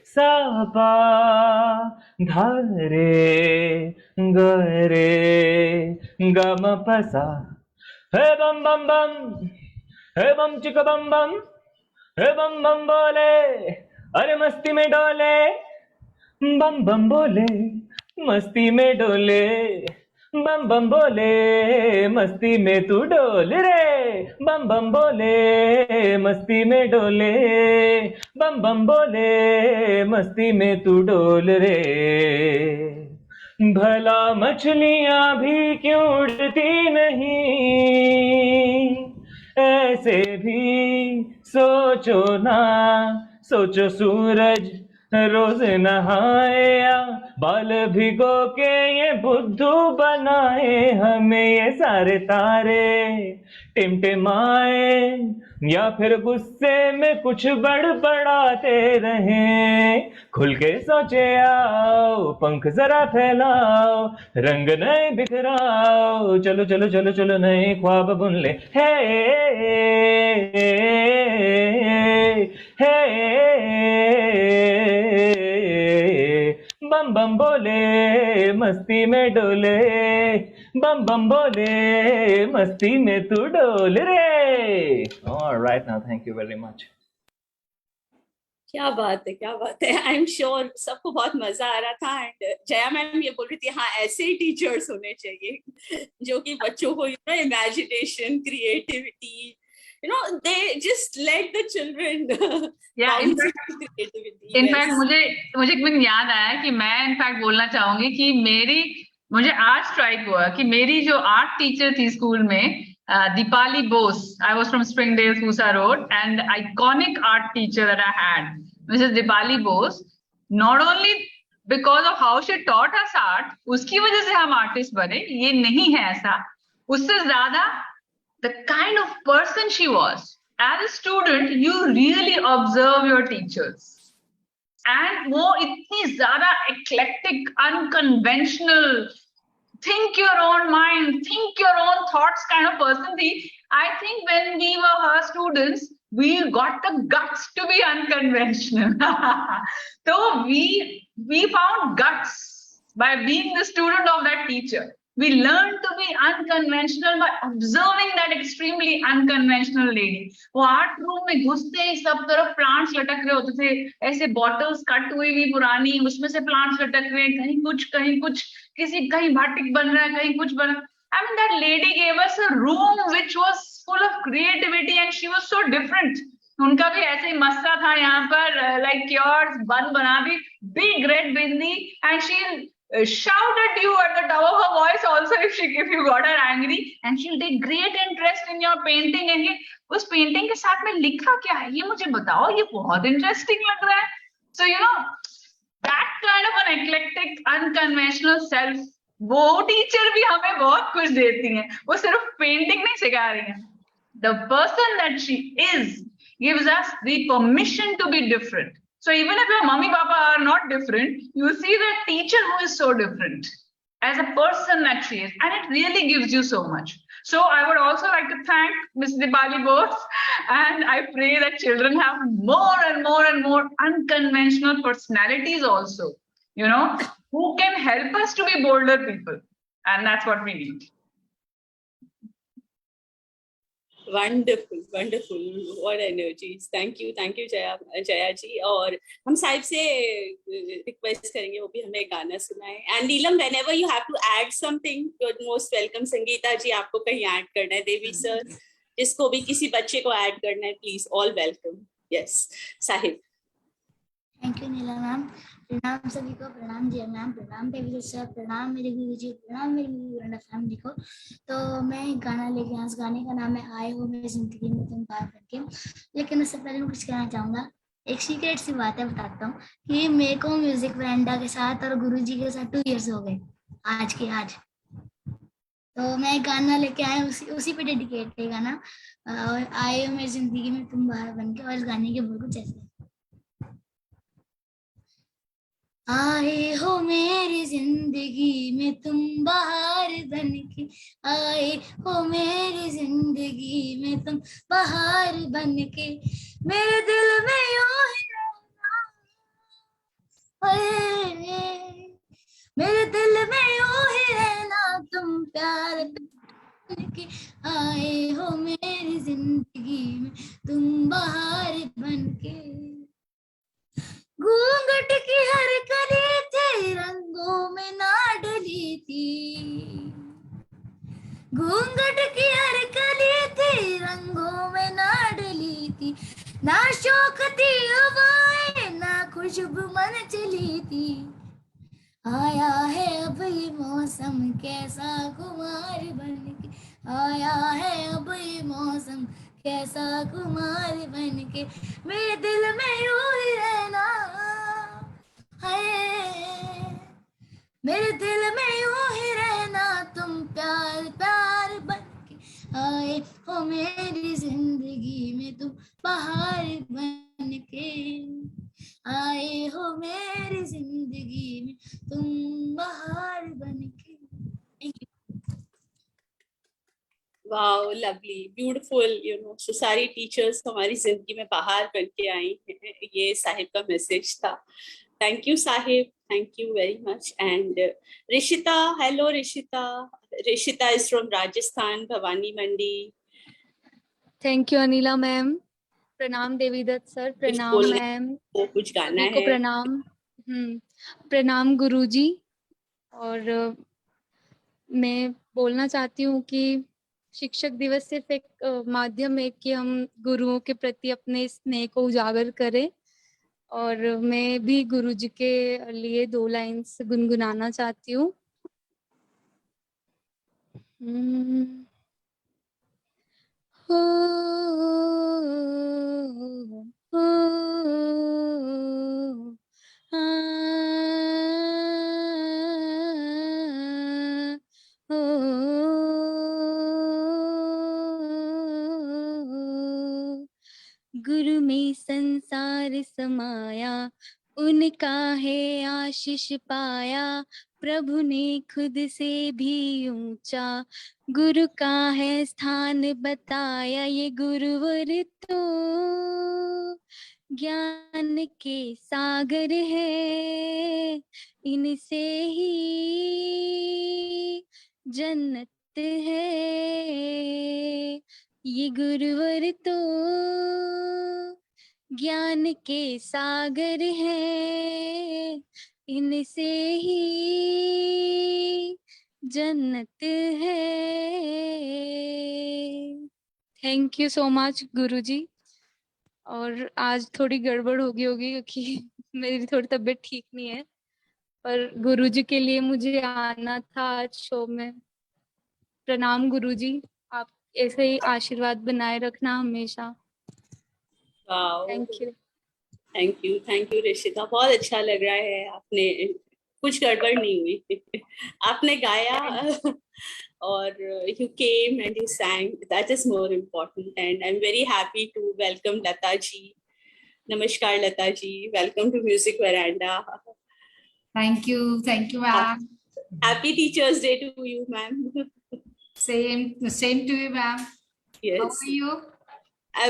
सापा धारे गरे गम पसा, हे बम बम बम, हे बम चिक बम बम, हे बम बम बोले, अरे मस्ती में डोले, बम बम बोले मस्ती में डोले, बम बम बोले मस्ती में तू डोल रे, बम बम बोले मस्ती में डोले, बम बम बोले मस्ती में तू डोल रे। भला मछलियां भी क्यों उड़ती नहीं, ऐसे भी सोचो ना, सोचो सूरज रोज नहाया, बाल भिगो के ये बुद्धू बनाए, हमें ये सारे तारे टिमटिमाए, या फिर गुस्से में कुछ बड़बड़ाते रहे। खुल के सोचे आओ, पंख जरा फैलाओ, रंग नए बिखराओ, चलो चलो चलो चलो नए ख्वाब बुन ले। हे बम बम बोले मस्ती में डोले, बम बम बोले मस्ती में तू डोल रे। Alright, now thank you very much. क्या बात है, क्या बात है। आई एम श्योर सबको बहुत मजा आ रहा था। एंड जया मैम ये बोल रही थी, हाँ ऐसे ही टीचर्स होने चाहिए जो कि बच्चों को imagination, creativity, they just let the children bounce into creativity. In fact मुझे एक दिन याद आया कि मैं इनफैक्ट बोलना चाहूंगी कि मुझे आज स्ट्राइक हुआ कि मेरी जो आर्ट टीचर थी स्कूल में, Dipali Bose. I was from Springdale, Fusa Road, and iconic art teacher that I had, Mrs. Dipali Bose. Not only because of how she taught us art, उसकी वजह से हम आर्टिस्ट बने, ये नहीं है ऐसा। उससे ज्यादा the kind of person she was. As a student, you really observe your teachers. And वो इतनी ज्यादा eclectic, unconventional, think your own mind, think your own thoughts kind of person थी. I think when we were her students, we got the guts to be unconventional. So we found guts by being the student of that teacher. We learned to be unconventional by observing that extremely unconventional lady. वो art room में घुसते ही सब तरफ plants लटक रहे होते थे, ऐसे बॉटल्स कट हुई हुई पुरानी, उसमें से प्लांट्स लटक रहे हैं, कहीं कुछ कहीं भाटिक बन रहा है, कहीं कुछ बन रहा है. I mean, that lady gave us a room which was full of creativity and she was so different. उनका भी ऐसे ही मस्ता था यहाँ पर, like yours, बन बना दी, big red bindi, and she shout at you at the top of her voice also if you got her angry, and she'll take great interest in your painting, and ये उस painting के साथ में लिखा क्या है ये मुझे बताओ, ये बहुत इंटरेस्टिंग लग रहा है. So you know, that kind of an eclectic, unconventional self, वो टीचर भी हमें बहुत कुछ देती हैं. वो सिर्फ पेंटिंग नहीं सिखा रही हैं. The person that she is gives us the permission to be different. So even if your mummy papa are not different, you see that teacher who is so different as a person that she is, and it really gives you so much. So I would also like to thank Ms. Dipali Bose, and I pray that children have more and more and more unconventional personalities also, you know, who can help us to be bolder people, and that's what we need. Wonderful wonderful, what energies. Thank you Jaya ji. और हम साहिब से request करेंगे वो भी हमें गाना सुनाए। And Neelam, whenever you have to add something, you are most welcome. Sangeeta ji, आपको कहीं ऐड करना है, देवी सर, जिसको भी किसी बच्चे को ऐड करना है, please, all welcome. Yes Sahib. Thank you Neela ma'am. प्रणाम सभी को, प्रणाम जय मैम, प्रणाम देवी सर, प्रणाम मेरे गुरु जी, प्रणाम मेरी वरांडा फैमिली को। तो मैं एक गाना लेके आया, उस गाने का नाम है आए हो मेरी जिंदगी में तुम पार करके। लेकिन उससे पहले मैं कुछ कहना चाहूँगा, एक सीक्रेट सी बात है, बताता हूँ कि मेरे को म्यूजिक वरांडा के साथ और गुरु जी के साथ 2 इयर्स हो गए आज। तो मैं गाना लेके आया, उसी पे डेडिकेट है गाना, और आए हो मेरी जिंदगी में तुम बाहर बन के। और इस गाने के बोल कुछ ऐसे, आए हो मेरी जिंदगी में तुम बहार बन के, आए हो मेरी जिंदगी में तुम बहार बन के, मेरे दिल में यूं ही रहना, मेरे दिल में यूं ही रहना तुम प्यार बन के, आए हो मेरी जिंदगी में तुम बहार बन के। घूंघट की हर कली थी रंगों में ना डली थी, घूंघट की हर कली थी रंगों में ना डली थी, ना शौक थी हवाएं ना खुशबू मन चली थी, आया है अब ये मौसम कैसा कुमार बन के, आया है अब ये मौसम कैसा कुमार बन के, मेरे दिल में यूं ही रहना है, मेरे दिल में यूं ही रहना तुम प्यार प्यार बन के, आए हो मेरी जिंदगी में तुम बहार बन के, आए हो मेरी जिंदगी में तुम बहार बन के। Thank you. Wow, lovely, beautiful. You know, so सारी टीचर्स हमारी जिंदगी में बाहर बन के आई हैं, ये साहिब का मैसेज था। Thank you Sahib, thank you very much. And Rishita, hello Rishita. Rishita is from Rajasthan, Bhavani Mandi. Thank you Anila ma'am. प्रणाम देवीदत्त सर, प्रणाम मैम, वो कुछ गाना सभी को है। प्रणाम। प्रणाम गुरुजी। और मैं बोलना चाहती हूँ कि शिक्षक दिवस सिर्फ एक माध्यम है कि हम गुरुओं के प्रति अपने स्नेह को उजागर करें। और मैं भी गुरुजी के लिए 2 लाइन्स गुनगुनाना चाहती हूँ। हो गुरु में संसार समाया, उनका है आशीष पाया, प्रभु ने खुद से भी ऊंचा गुरु का है स्थान बताया, ये गुरुवर तो ज्ञान के सागर है, इनसे ही जन्नत है, ये गुरुवर तो ज्ञान के सागर है, इनसे ही जन्नत है। थैंक यू सो मच गुरुजी। और आज थोड़ी गड़बड़ होगी क्योंकि मेरी थोड़ी तबीयत ठीक नहीं है, पर गुरुजी के लिए मुझे आना था आज शो में। प्रणाम गुरुजी, आप ऐसे ही आशीर्वाद बनाए रखना हमेशा। Thank you. Thank you Rishita, बहुत अच्छा लग रहा है। आपने, कुछ गड़बड़ नहीं हुई। आपने गाया और you came and you sang, that is more important, and I'm very happy to welcome Lata ji. Namaskar Lata ji, welcome to Music Veranda. Thank you ma'am. Happy Teachers Day to you ma'am. Same to you ma'am. Yes. How are you?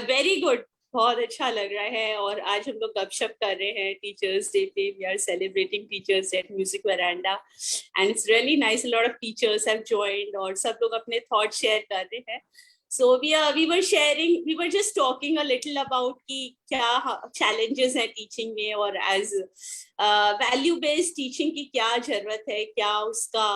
Very good, बहुत अच्छा लग रहा है। और आज हम लोग गपशप कर रहे हैं टीचर्स डे पे। We are celebrating teachers day at Music Veranda and it's really nice. A lot of teachers have joined और सब लोग अपने थॉट शेयर कर रहे हैं। So we were just talking a little about कि क्या challenges हैं teaching में, और as value based teaching की क्या जरूरत है, क्या उसका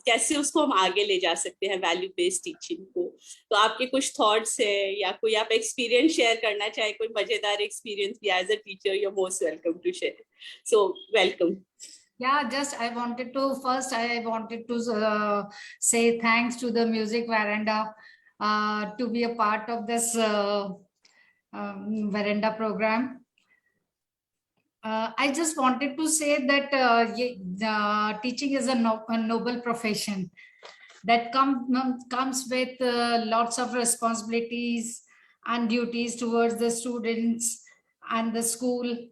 कैसे उसको हम आगे ले जा सकते हैं वैल्यू बेस्ड टीचिंग को. तो आपके कुछ थॉट्स है या कोई आप एक्सपीरियंस शेयर करना चाहे, कोई मजेदार एक्सपीरियंस भी as a teacher, you are most welcome to share. So welcome. Yeah, just I wanted to say thanks to the Music Veranda to be a part of this Veranda program. I just wanted to say that teaching is a noble profession that comes with lots of responsibilities and duties towards the students and the school.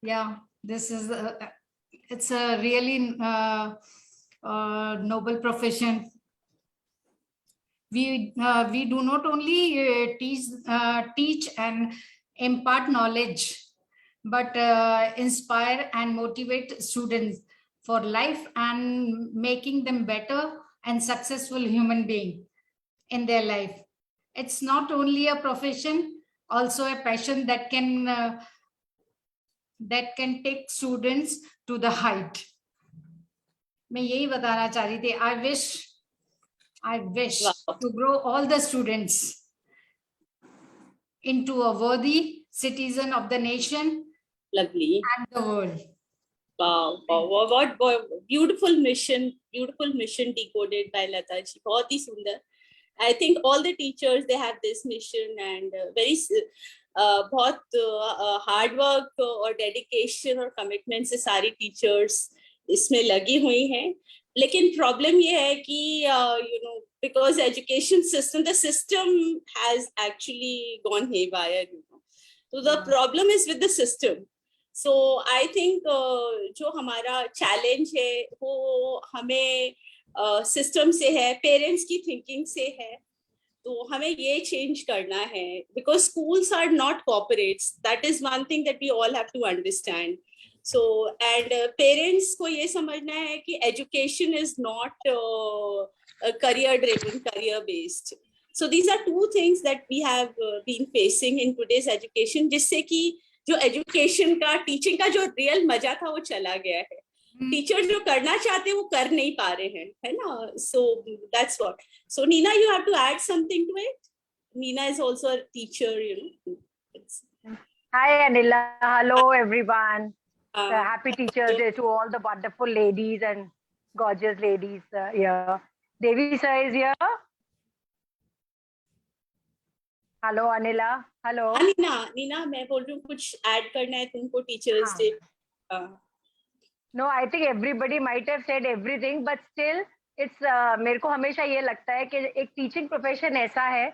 Yeah, this is it's a really noble profession. We do not only teach and impart knowledge, but inspire and motivate students for life and making them better and successful human being in their life. It's not only a profession, also a passion that can take students to the height. मैं यही बताना चाह रही थी. I wish to grow all the students into a worthy citizen of the nation. Lovely. And the world. Wow, what beautiful mission decoded by Lata ji. बहुत ही सुंदर. I think all the teachers, they have this mission, and very बहुत hard work और dedication और commitment से सारी teachers इसमें लगी हुई हैं. लेकिन problem ये है कि because education system, the system has actually gone haywire. So the problem is with the system. So I think जो हमारा challenge है वो हमें system से है, parents की thinking से है. तो हमें ये change करना है, because schools are not corporates. That is one thing that we all have to understand. So and parents को ये समझना है कि education is not career driven, career based. So these are two things that we have been facing in today's education, जिससे कि जो education का, teaching का जो real मजा था वो चला गया है. Teachers जो करना चाहते हैं वो कर नहीं पा रहे हैं, है ना? So that's what. So Neena, you have to add something to it. Neena is also a teacher, Hi Anila, hello everyone. Happy Teachers Day to all the wonderful ladies and gorgeous ladies here. Devi sir is here. Hello Anila. Hello. Neena, मैं बोल रही हूँ कुछ add करना है तुमको Teachers Day. No, I think everybody might have said everything, but still it's मेरे को हमेशा ये लगता है कि एक टीचिंग प्रोफेशन ऐसा है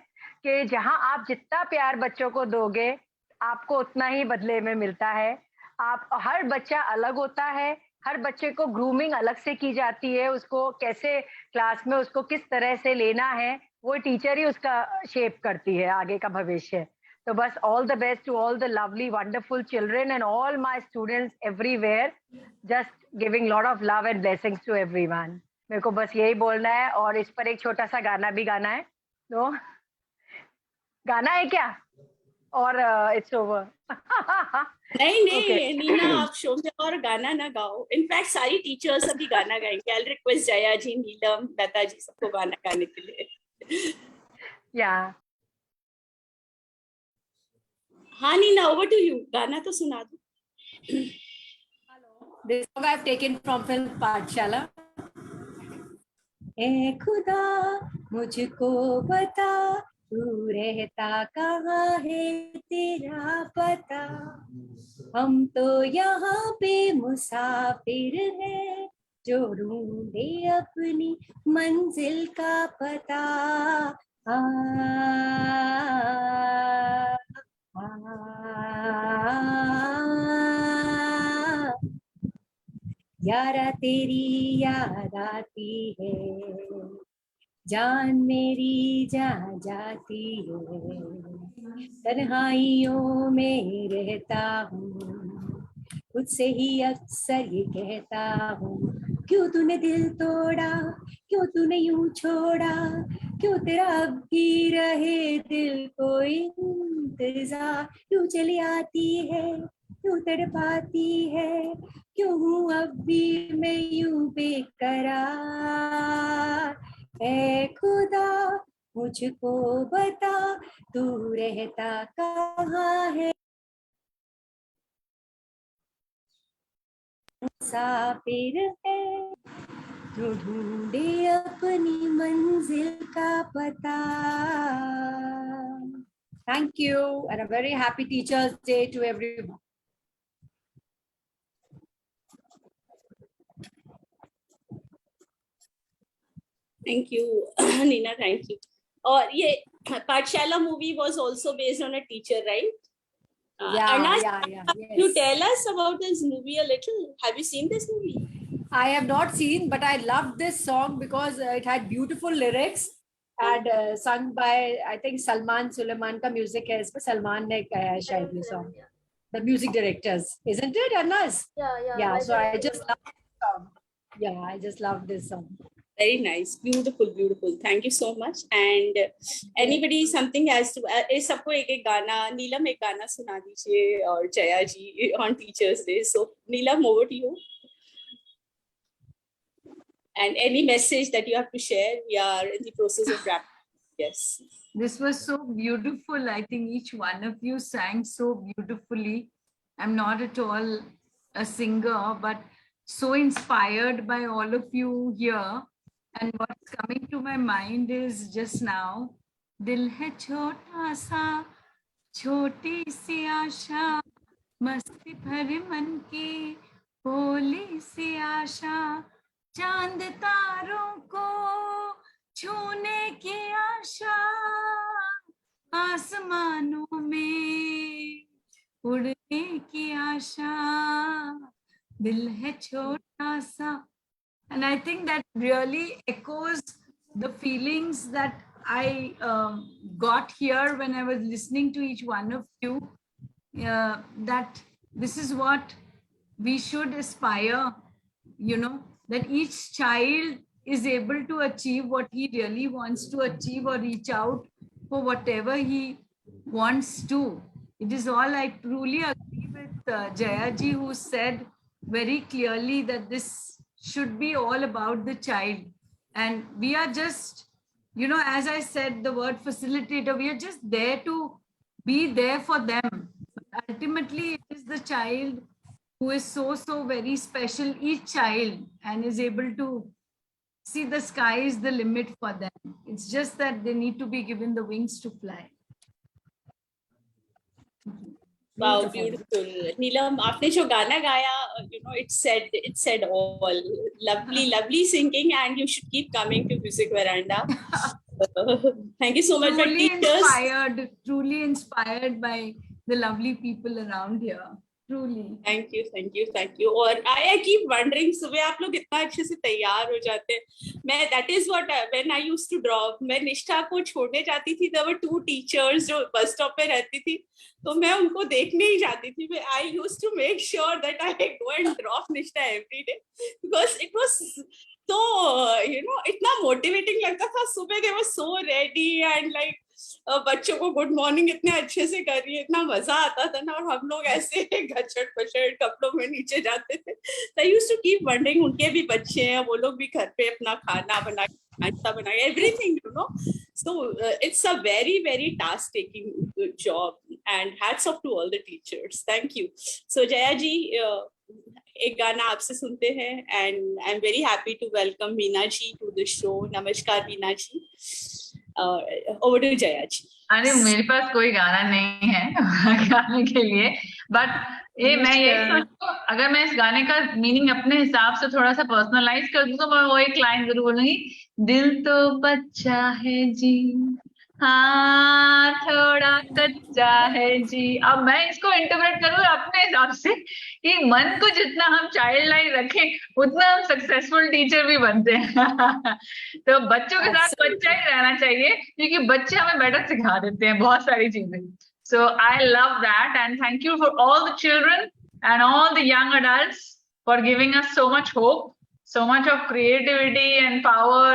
कि जहाँ आप जितना प्यार बच्चों को दोगे आपको उतना ही बदले में मिलता है. आप हर बच्चा अलग होता है, हर बच्चे को ग्रूमिंग अलग से की जाती है, उसको कैसे क्लास में उसको किस तरह से लेना है वो टीचर ही उसका शेप करती है आगे का भविष्य. So bas all the best to all the lovely, wonderful children and all my students everywhere. Just giving lot of love and blessings to everyone. मेरे को बस यही बोलना है और इस पर एक छोटा सा गाना भी गाना है. तो गाना है क्या? और it's over. नहीं okay. नीना आप शो में और गाना ना गाओ. इनफैक्ट सारी टीचर्स अभी गाना गाएंगे. I'll request जया जी, नीलम, लता जी सबको गाना गाने के लिए. Yeah. हाँ नीना, over to you. गाना तो सुना दो. This song I've taken from film पाठशाला. ए खुदा मुझको बता तू रहता कहाँ है तेरा पता. हम तो यहाँ पे मुसाफिर हैं जो ढूंढे अपनी मंजिल का पता. यारा तेरी याद आती है, जान मेरी जा जाती है, तन्हाइयों में रहता हूँ, खुद से ही अक्सर ये कहता हूँ क्यों तूने दिल तोड़ा, क्यों तूने यूं छोड़ा, क्यों तेरा अब भी रहे दिल को इंतजार, क्यों चली आती है, क्यों तड़पाती है, क्यों हूँ अब भी मैं यूं बेकरार, ऐ खुदा मुझको बता तू रहता कहाँ है, मुसाफिर है जो ढूंढे अपनी मंजिल का पता. Thank you and a very happy Teachers' Day to everyone. Thank you, Nina. Thank you. और ये पाठशाला movie was also based on a teacher, right? Arnaz, Yes. you tell us about this movie a little. Have you seen this movie? I have not seen, but I loved this song because it had beautiful lyrics and sung by, I think, Salman Suleiman ka music hai. Ispe Salman ne gaya hai shayad ye song. The music directors, isn't it, Arnaz? Yeah, so I just love this song. Yeah, I just love this song. Very nice, beautiful, beautiful. Thank you so much. And anybody something has to. सबको एक एक गाना, नीलम एक गाना सुना दीजिए और जया जी on Teachers' Day. So Neelam, over to you. And any message that you have to share? We are in the process of wrapping. Yes. This was so beautiful. I think each one of you sang so beautifully. I'm not at all a singer, but so inspired by all of you here. And what's coming to my mind is just now, Dil hai chota sa, choti si aasha, masti bhare man ki, bholi si aasha, चांद तारों को छूने की आशा, आसमानों में उड़ने की आशा, दिल है छोटा सा. And I think that really echoes the feelings that I got here when I was listening to each one of you, that this is what we should aspire, you know, that each child is able to achieve what he really wants to achieve or reach out for whatever he wants to. It is all, I truly agree with Jaya ji, who said very clearly that this should be all about the child. And we are just, you know, as I said, the word facilitator, we are just there to be there for them. But ultimately, it is the child who is so very special, each child, and is able to see the sky is the limit for them. It's just that they need to be given the wings to fly. Wow, beautiful. Neelam, आपने जो गाना गाया, you know, it said all. Lovely singing, and you should keep coming to Music Veranda. Thank you so much for teachers. Truly inspired by the lovely people around here. Truly. Thank you. और I keep wondering, सुबह आप लोग इतना अच्छे से तैयार हो जाते हैं. मैं that is what when I used to drop, मैं निष्ठा को छोड़ने जाती थी. There were 2 teachers जो bus stop पे रहती थी, तो मैं उनको देखने ही जाती थी. I used to make sure that I go and drop Nishtha every day because it was so, you know, इतना motivating लगता था. सुबह they were so ready and like बच्चों को गुड मॉर्निंग इतने अच्छे से कर रही है, इतना मजा आता था ना. और हम लोग ऐसे घचड़ पचड़ कपड़ों में नीचे जाते थे. I used to keep wondering, उनके भी बच्चे हैं, वो लोग भी घर पे अपना खाना बना, नाश्ता बना, everything, you know. So it's a very task taking job, and hats off to all the teachers. Thank you. So Jaya ji, एक गाना आपसे सुनते हैं, and I'm very happy to welcome Veena ji to the show. Namaskar Veena ji. Over to Jaya ji. अरे मेरे पास कोई गाना नहीं है गाने के लिए, बट मैं ये सोचती हूँ, अगर मैं इस गाने का मीनिंग अपने हिसाब से थोड़ा सा पर्सनलाइज कर दूँ तो मैं वो एक लाइन जरूर बोलूंगी, दिल तो बच्चा है जी, हाँ थोड़ा कच्चा है जी. अब मैं इसको इंटरप्रेट करूँ अपने हिसाब से कि मन को जितना हम चाइल्ड लाइक रखें उतना हम सक्सेसफुल टीचर भी बनते हैं. तो बच्चों के साथ बच्चा ही रहना चाहिए, क्योंकि बच्चे हमें बेटर सिखा देते हैं बहुत सारी चीजें. So I love that, and thank you for all the children and all the young adults for giving us so much hope. so much of creativity and power,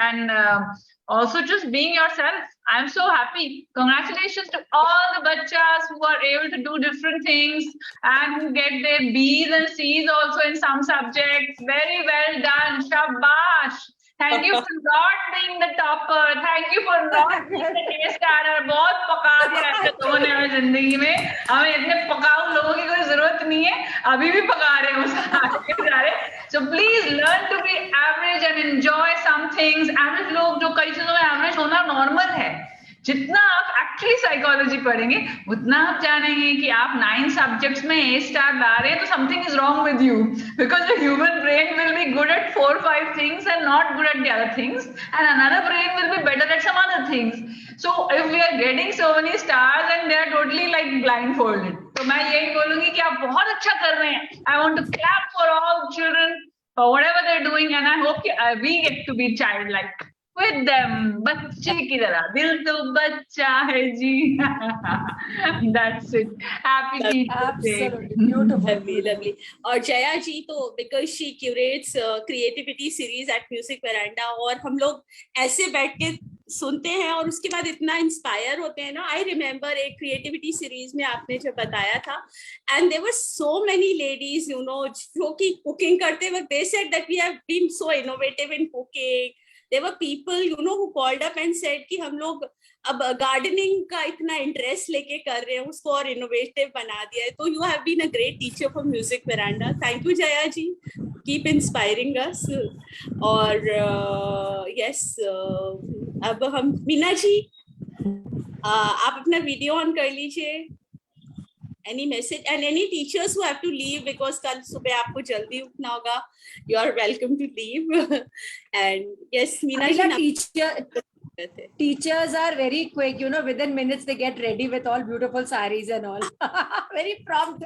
and also just being yourself. I'm so happy. Congratulations to all the bachas who are able to do different things and who get their B's and C's also in some subjects. Very well done. Shabash. Thank you for not being the topper. Thank you for not being the A starter. बहुत पका दिया ऐसे लोगों ने हमें जिंदगी में. हमें इतने पकाऊ लोगों की कोई जरूरत नहीं है. अभी भी पका रहे हैं उसे आगे जा रहे. So please learn to be average and enjoy some things. Average लोग जो कई चीजों में average होना normal है. जितना आप एक्चुअली साइकोलॉजी पढ़ेंगे उतना आप जानेंगे कि आप 9 सब्जेक्ट्स में A स्टार ला रहे हैं तो something is wrong with you, because the human brain will be good at 4-5 things and not good at the other things, and another brain will be better at some other things. So if we are getting so many stars and they are totally like blindfolded, तो मैं यही बोलूंगी कि आप बहुत अच्छा कर रहे हैं. I want to clap for all children for whatever they're doing, and I hope we get to be childlike with them. बच्चे की तरह, दिल तो बच्चा है जी. That's it. Happy Teachers Day. Absolutely beautiful. Lovely. और जया जी तो because she curates creativity series at Music Veranda, और हम लोग ऐसे बैठ के सुनते हैं और उसके बाद इतना इंस्पायर होते हैं ना. आई रिमेम्बर एक क्रिएटिविटी सीरीज में आपने जब बताया था, and there were so many ladies you know जो कि कुकिंग करते वक्त they said that we have been so innovative in cooking. There were people, you know, who called up and said कि हम लोग अब गार्डनिंग का इतना इंटरेस्ट लेके कर रहे हैं, उसको और इनोवेटिव बना दिया है. तो you have been a great teacher for Music Veranda. Thank you Jaya ji. Keep inspiring us. और yes, अब हम मीना जी, आप अपना वीडियो ऑन कर लीजिए. Any message, and any teachers who have to leave because कल सुबह आपको जल्दी उठना होगा, you are welcome to leave. And yes, Meena ji, teachers are very quick, you know, within minutes they get ready with all beautiful sarees and all. Very prompt.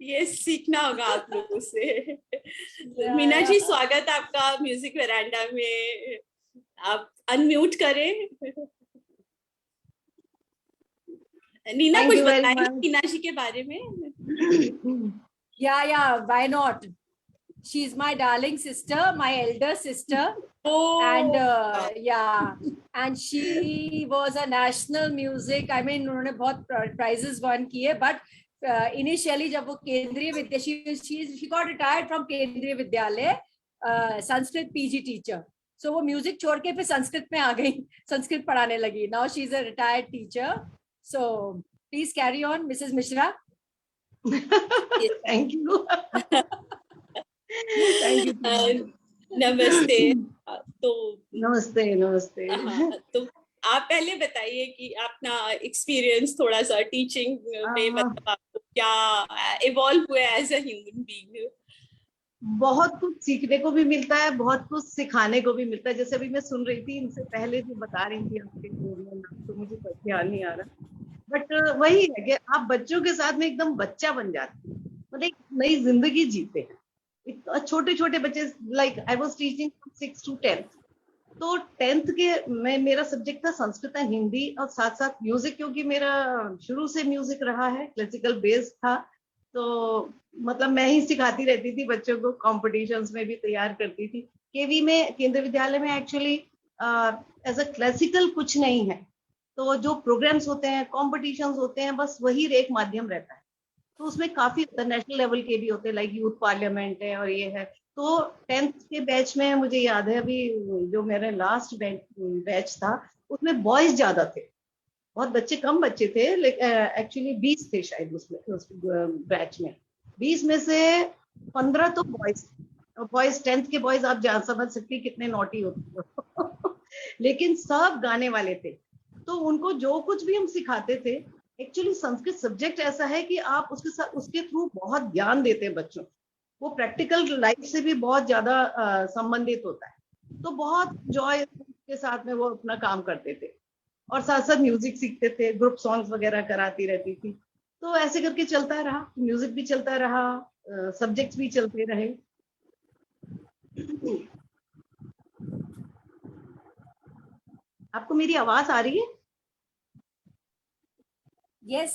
yes, सीखना होगा आप लोगों से. मीना जी, स्वागत आपका म्यूजिक वेरांडा में. आप unmute करें. नीना कुछ बताएंगे मीना जी के बारे में? Yeah, why not? She's my darling sister, my elder sister. And yeah, and she was a national music. I mean, उन्होंने बहुत prizes won किए, but initially जब वो केंद्रीय विद्यालय, she got retired from केंद्रीय विद्यालय, संस्कृत PG teacher. So वो म्यूजिक छोड़ के फिर संस्कृत में आ गई, संस्कृत पढ़ाने लगी. Now she's a retired teacher. So please carry on, Mrs. Mishra. Thank you. Thank you. नमस्ते. तो नमस्ते. तो आप पहले बताइए कि अपना एक्सपीरियंस थोड़ा सा टीचिंग में, मतलब आपको क्या इवॉल्व हुआ एज अ ह्यूमन बीइंग? बहुत कुछ सीखने को भी मिलता है, बहुत कुछ सिखाने को भी मिलता है. जैसे अभी मैं सुन रही थी, इनसे पहले जो बता रही थी आपके, तो मुझे ध्यान नहीं आ रहा, बट वही है कि आप बच्चों के साथ में एकदम बच्चा बन जाते हैं, मतलब एक नई जिंदगी जीते हैं. छोटे छोटे बच्चे, like I was teaching 6 to 10th. तो 10th के मेरा सब्जेक्ट था संस्कृत एंड हिंदी, और साथ साथ म्यूजिक, क्योंकि मेरा शुरू से म्यूजिक रहा है, क्लासिकल बेस था. तो मतलब मैं ही सिखाती रहती थी बच्चों को, कॉम्पिटिशन्स में भी तैयार करती थी. केवी में, केंद्रीय विद्यालय में एक्चुअली एज अ क्लासिकल कुछ नहीं है, तो जो प्रोग्राम्स होते हैं, कॉम्पिटिशन्स होते हैं, बस वही एक माध्यम रहता है. तो उसमें काफी इंटरनेशनल लेवल के भी होते हैं, लाइक यूथ पार्लियामेंट है और ये है. तो 10th के बैच में मुझे याद है, अभी जो मेरा लास्ट बैच था उसमें बॉयज ज्यादा थे, बहुत बच्चे कम बच्चे थे, एक्चुअली 20 थे शायद उसमें, उस बैच में 20 में से 15 तो बॉयज. बॉयज 10th के बॉयज आप जान समझ सकती कितने नॉटी होते हैं. लेकिन सब गाने वाले थे. तो उनको जो कुछ भी हम सिखाते थे, एक्चुअली संस्कृत सब्जेक्ट ऐसा है कि आप उसके साथ, उसके थ्रू बहुत ज्ञान देते हैं बच्चों. वो प्रैक्टिकल लाइफ से भी बहुत ज्यादा संबंधित होता है. तो बहुत जॉय के साथ में वो अपना काम करते थे, और साथ साथ म्यूजिक सीखते थे, ग्रुप सॉन्ग्स वगैरह कराती रहती थी. तो ऐसे करके चलता रहा, म्यूजिक भी चलता रहा, सब्जेक्ट्स भी चलते रहे. आपको मेरी आवाज आ रही है? Yes,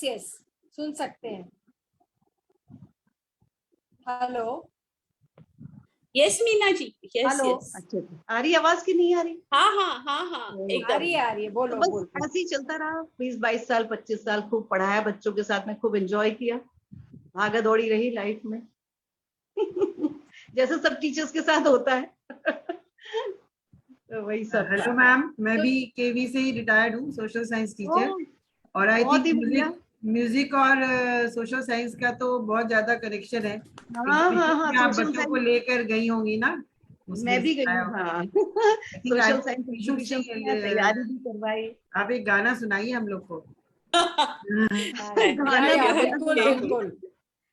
सुन सकते हैं. Hello. Yes Meena ji, yes hello. Yes. अच्छा, आ रही आवाज की नहीं आ रही? हाँ हाँ हाँ हाँ आ एकदम। रही है, बोलो तो बस बोलो। ऐसे ही चलता रहा, 20-22 साल 25 साल खूब पढ़ाया बच्चों के साथ में, खूब एंजॉय किया, भागा दौड़ी रही लाइफ में जैसे सब टीचर्स के साथ होता है तो वही सब। हेलो मैम, मैं भी केवी से ही रिटायर्ड हूँ, सोशल साइंस टीचर। और आई बहुत थिंक ही बढ़िया। म्यूजिक और सोशल साइंस का तो बहुत ज्यादा कनेक्शन है। हाँ हाँ हाँ, आप सोशल बच्चों को साइंस लेकर गई होंगी ना, मैं भी गई हूँ। हाँ सोशल साइंस एग्जीबिशन में तैयारी भी करवाई। आप एक गाना सुनाइए हम लोग को। गाना या, बहुत बिल्कुल अच्छा बिल्कुल।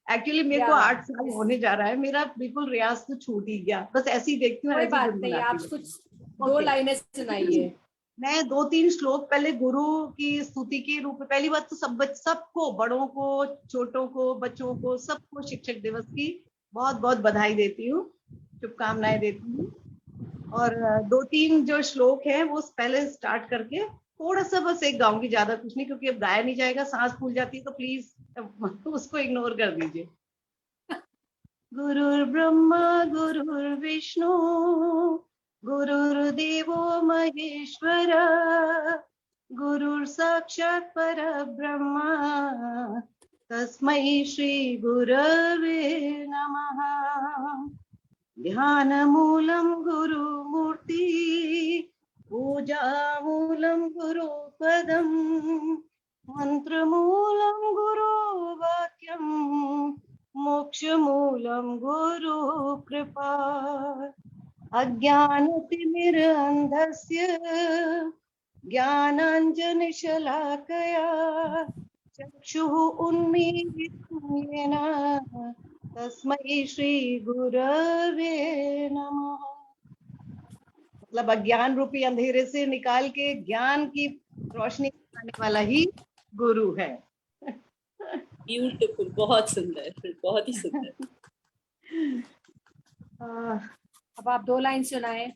एक्चुअली मेरे को 8 साल होने जा रहा है, मेरा बिल्कुल रियाज तो छूट ही गया, बस ऐसे ही देखती हूँ, कोई ऐसे ही बात नहीं, आप गुनगुनाती कुछ हूँ। 2 Okay. लाइनें सुनाइए। मैं 2-3 श्लोक पहले गुरु की स्तुति के रूप में, पहली बात तो सबको, बड़ों को, छोटों को, बच्चों को, सबको शिक्षक दिवस की बहुत बहुत बधाई देती हूँ, शुभकामनाएं देती हूँ। और 2-3 जो श्लोक हैं वो पहले स्टार्ट करके थोड़ा सा बस एक गाऊंगी, ज्यादा कुछ नहीं, क्योंकि अब गाया नहीं जाएगा, सांस फूल जाती है, तो प्लीज उसको इग्नोर कर दीजिए। गुरुर् ब्रह्मा गुरुर्विष्णु गुरुर्देवो महेश्वर गुरुर् साक्षात् परब्रह्मा तस्मै श्री गुरवे नमः। ध्यानमूलं गुरुमूर्ति पूजामूलं गुरुपदं मंत्रमूलं गुरुवाक्यं मोक्षमूलं गुरु कृपा। अज्ञानतिमिरान्धस्य ज्ञानाञ्जनशलाकया चक्षुः उन्मीलितं येन तस्मै श्री गुरवे नमः। मतलब अज्ञान रूपी अंधेरे से निकाल के ज्ञान की रोशनी दिखाने वाला ही गुरु है। ब्यूटीफुल, बहुत सुंदर, बहुत ही सुंदर। अब आप 2 लाइन सुनाए।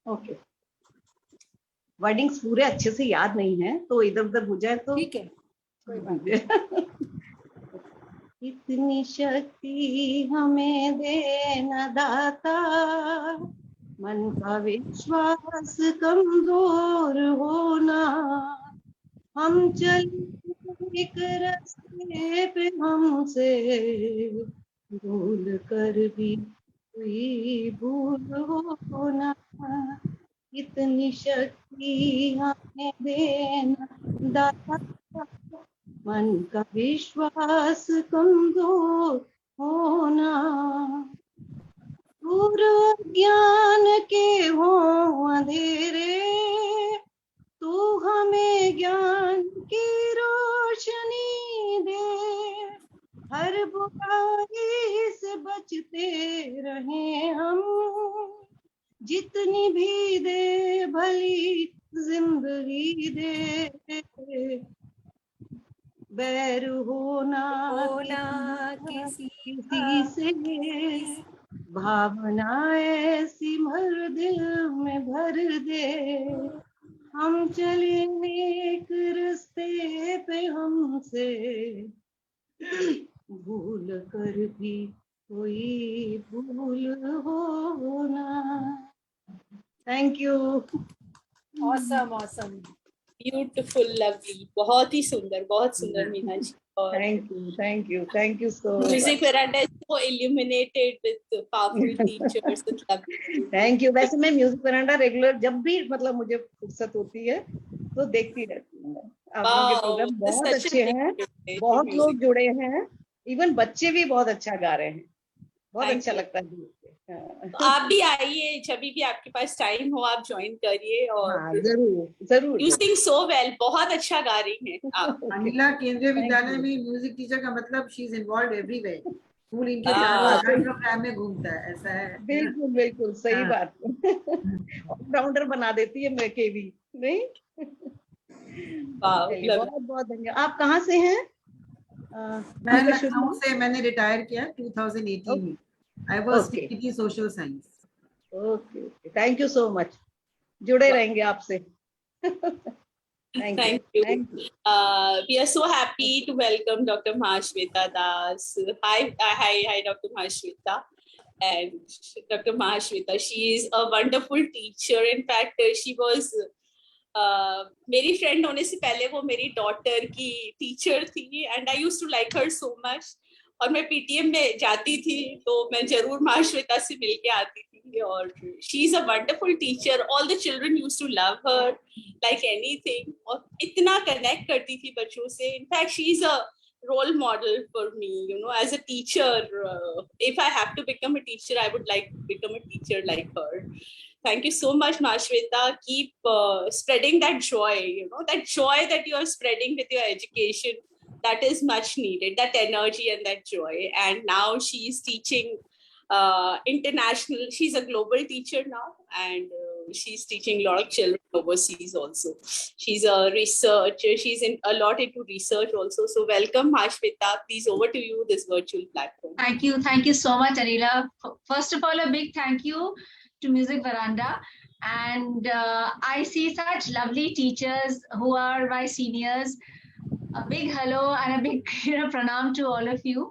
ओके, वर्डिंग्स पूरे अच्छे से याद नहीं है, तो इधर उधर हो जाए तो ठीक है, कोई बात नहीं। इतनी शक्ति हमें देना दाता, मन का विश्वास कमजोर होना, हम चले एक रास्ते पे हमसे भूल कर भी कोई भूल होना। इतनी शक्ति हमें देना दाता, मन का विश्वास कमजोर होना, दूर ज्ञान के हो अंधेरे, तू हमें ज्ञान की रोशनी दे, हर बुराई से बचते रहे हम, जितनी भी दे भली जिंदगी दे, बैर होना किसी से, भावना ऐसी भर दिल में भर दे, हम चले एक रास्ते पे हमसे भूल कर भी कोई भूल होना। Thank you. Awesome awesome, beautiful, lovely, बहुत ही सुंदर, बहुत सुंदर Meena ji. Thank you so much. Music veranda is so illuminated with powerful teachers. It's lovely. Thank you. वैसे मैं म्यूजिक वेरांडा रेगुलर जब भी मतलब मुझे फुर्सत होती है तो देखती रहती हूँ। आप लोगों के प्रोग्राम बहुत अच्छे हैं, बहुत लोग जुड़े हैं, इवन बच्चे भी बहुत अच्छा गा रहे हैं, बहुत अच्छा लगता है। तो आप भी आइए, जब भी आपके पास टाइम हो आप ज्वाइन करिए। और हाँ, जरूर जरूर। यू सिंग सो वेल, बहुत अच्छा गा रही हैं आप। अनिला केंद्रीय विद्यालय में म्यूजिक टीचर का मतलब she is involved everywhere, school इनके हर प्रोग्राम में घूमता है, ऐसा है। बिल्कुल बिल्कुल सही बात। ऑलराउंडर बना देती है मैं केवी नहीं। बहुत बहुत धन्यवाद। आप कहाँ से हैं? मैं लखनऊ से, मैंने रिटायर किया 2018 में। I was teaching social science. Okay, thank you so much. जुड़े रहेंगे आपसे। Thank you. We are so happy to welcome Dr. Mahashweta Das. Hi, Dr. Mahashweta. And Dr. Mahashweta, she is a wonderful teacher. In fact, she was मेरी friend होने से पहले वो मेरी daughter की टीचर थी, and I used to like her so much. और मैं पीटीएम में जाती थी तो मैं जरूर महाश्वेता से मिलके आती थी. और she is a wonderful teacher. All the children used to love her like anything, और इतना कनेक्ट करती थी बच्चों से. In fact she is a role model for me, you know, as a teacher. If I have to become a teacher, I would like to become a teacher like her. Thank you so much, Mahashweta. Keep spreading that joy, you know, that joy that you are spreading with your education. That is much needed, that energy and that joy. And now she is teaching international. She's a global teacher now, and she's teaching a lot of children overseas also. She's a researcher. She's a lot into research also. So welcome, Mahashweta. Please, over to you, this virtual platform. Thank you so much, Anila. First of all, a big thank you to Music Veranda. And I see such lovely teachers who are my seniors. A big hello and a big pranam to all of you.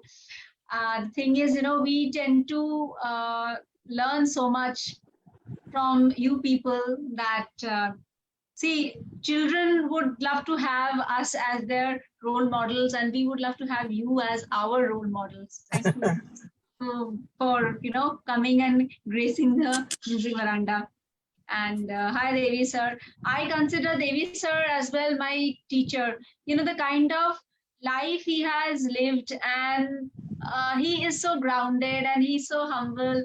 The thing is, we tend to learn so much from you people that see, children would love to have us as their role models, and we would love to have you as our role models. Thank you for coming and gracing the Music Veranda. And hi, Devi sir. I consider Devi sir as well my teacher. The kind of life he has lived, and he is so grounded and he's so humble.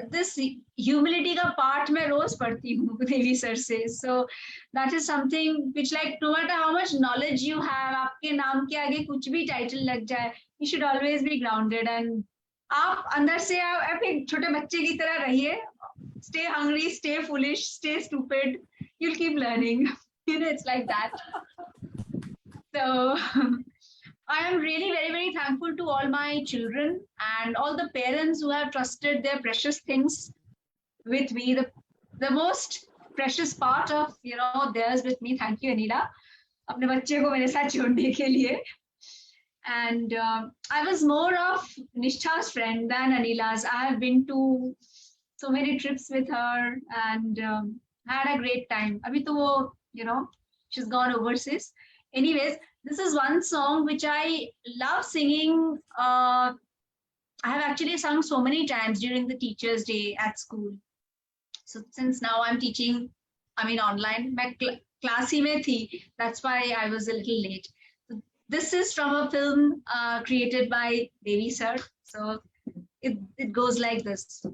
This humility ka part मैं रोज पढ़ती हूँ Devi sir से. So that is something which, like, no matter how much knowledge you have, आपके नाम के आगे कुछ भी title लग जाए, you should always be grounded. And आप अंदर से आप एक छोटे बच्चे की तरह रहिए. Stay hungry, stay foolish, stay stupid. You'll keep learning. It's like that. So I am really very, very thankful to all my children and all the parents who have trusted their precious things with me. The most precious part of theirs with me. Thank you, Anila. अपने बच्चे को मेरे साथ छोड़ने के लिए. And I was more of Nishtha's friend than Anila's. I have been to so many trips with her and had a great time. Abhi to wo, she's gone overseas. Anyways, this is one song which I love singing. I have actually sung so many times during the Teachers' Day at school. So since now I'm teaching, online, my class hi mein thi. That's why I was a little late. So this is from a film created by Devi sir. So it goes like this.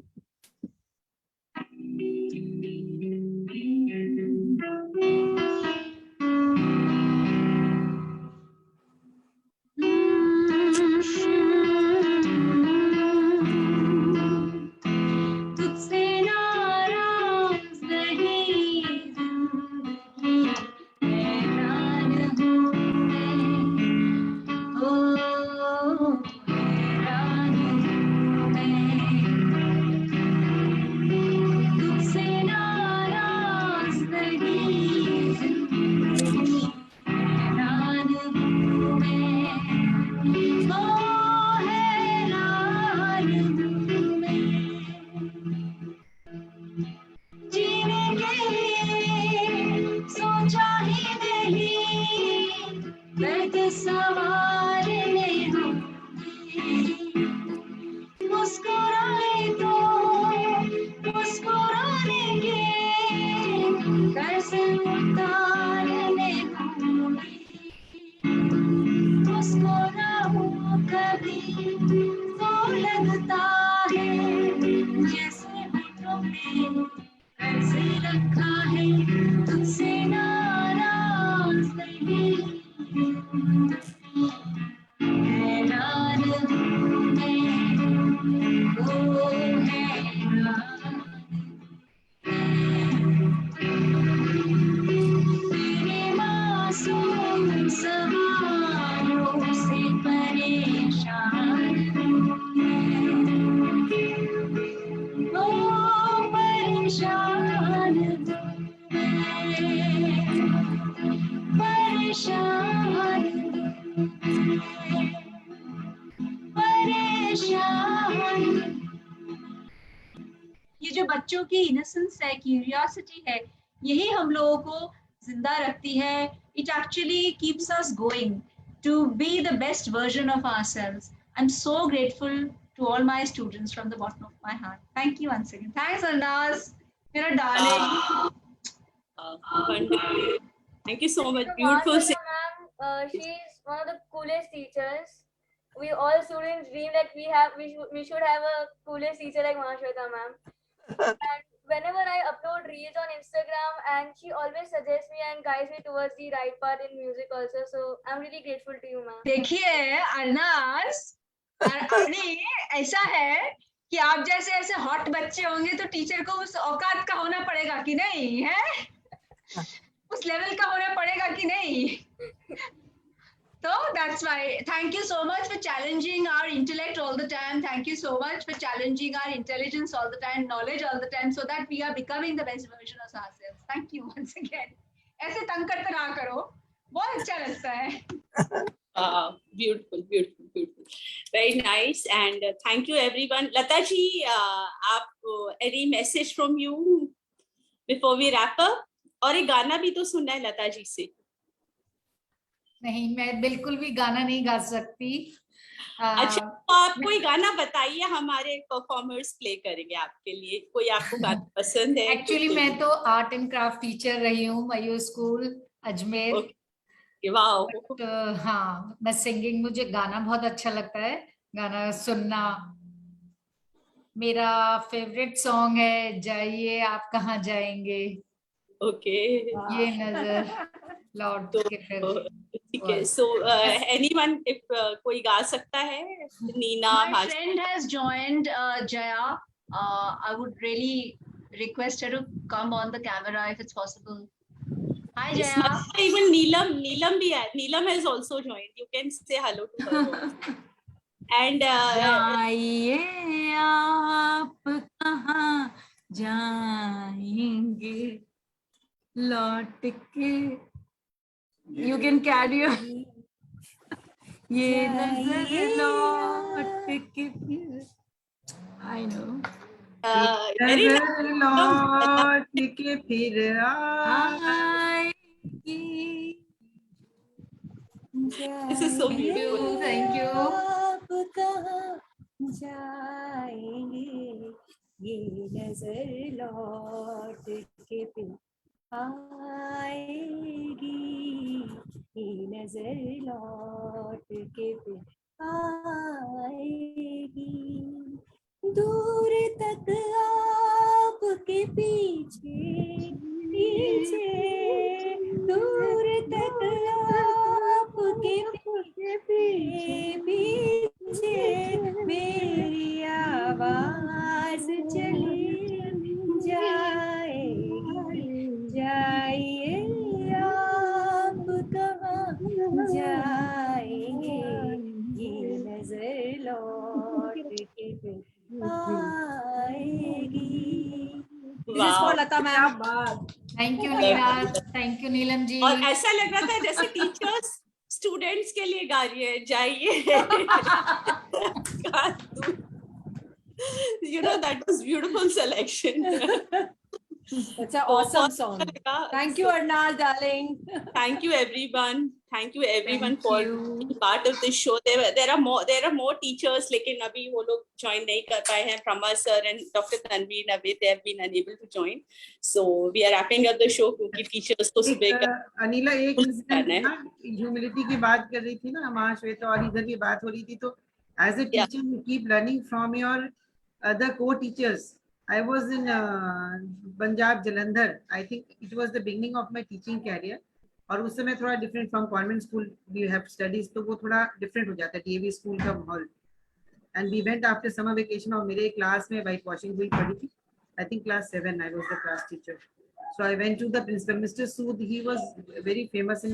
परेशान परेशान। ये जो बच्चों की innocence है, curiosity है, यही हम लोगों को जिंदा रखती है. It actually keeps us going to be the best version of ourselves. I'm so grateful to all my students from the bottom of my heart. Thank you once again. Thanks, Arnaz. You're a darling. Wonderful. Thank you so much. So Beautiful. Mahashweta ma'am, she's one of the coolest teachers. We all students dream that we should have a coolest teacher like Mahashweta ma'am. And whenever I upload reels on Instagram, and she always suggests me and guides me towards the right path in music also. So I'm really grateful to you, ma'am. देखिए अरनाज, अरनी ऐसा है कि आप जैसे ऐसे hot बच्चे होंगे तो टीचर को उस औकात का होना पड़ेगा कि नहीं है, उस लेवल का होना पड़ेगा कि नहीं. So that's why. Thank you so much for challenging our intellect all the time. Thank you so much for challenging our intelligence all the time, knowledge all the time, so that we are becoming the best version of ourselves. Thank you once again. ऐसे तंग करते रहा करो, बहुत अच्छा लगता है. Beautiful, beautiful, beautiful. Very nice. And thank you everyone. Lata ji, any message from you before we wrap up? और एक गाना भी तो सुनना है लता जी से. नहीं, मैं बिल्कुल भी गाना नहीं गा सकती. अच्छा, तो आप कोई गाना बताइए, हमारे परफॉर्मर्स प्ले करेंगे आपके लिए. कोई आपको गाना पसंद है? एक्चुअली मैं तो आर्ट एंड क्राफ्ट टीचर रही हूँ मयूर स्कूल अजमेर. वाओ. तो हाँ, मैं सिंगिंग, मुझे गाना बहुत अच्छा लगता है, गाना सुनना. मेरा फेवरेट सॉन्ग है जाइए आप कहाँ जाएंगे. ओके. ये नजर लौट के फिर. ठीक है. So anyone, if कोई गा सकता है? Neena. My friend has joined, Jaya. I would really request her to come on the camera if it's possible. Hi Jaya. Even Neelam bhi hai. Neelam has also joined. You can say hello to her. And जाइए आप कहाँ जाएंगे लौट के. You can carry on. ये नजर लौट के फिर. I know. नजर लौट के फिर आएगी. This is so beautiful. Thank you. आप कहाँ जाएंगे ये नजर लौट के फिर आएगी, ये नजर लौट के फिर आएगी. दूर तक आपके पीछे पीछे, दूर तक आपके पीछे पीछे मेरी आवाज चली जाएगी. जाइए आप कहाँ जाएंगे ये नजर लौट के फिर आएगी. This is for Lata ma'am. Thank you Neelam. Thank you Neelam ji. और ऐसा लग रहा था जैसे टीचर्स स्टूडेंट्स के लिए गा रही है. जाइए. You know, that was beautiful selection. That's an awesome song. Thank you, Arnaz, darling. Thank you, everyone. Thank you, everyone, for being part of this show. There are more teachers, लेकिन अभी वो लोग join नहीं कर पाए हैं. Prama sir and Dr. Tanveer Navid, they have been unable to join. So we are wrapping up the show क्योंकि teachers को सुबह का. अनिला, एक ह्यूमिलिटी की बात कर रही थी ना महाश्वेता, और इधर भी बात हो रही थी. तो as a teacher, you keep learning from your other co-teachers. I was in Punjab, Jalandhar. I think it was the beginning of my teaching career. और उस समय थोड़ा different from convent school we have studies, तो वो थोड़ा different हो जाता है DAV school का माहौल. And we went after summer vacation, और मेरे क्लास में white washing हुई पड़ी थी. I think class 7 I was the class teacher. So I went to the principal, Mr. Sood. He was very famous in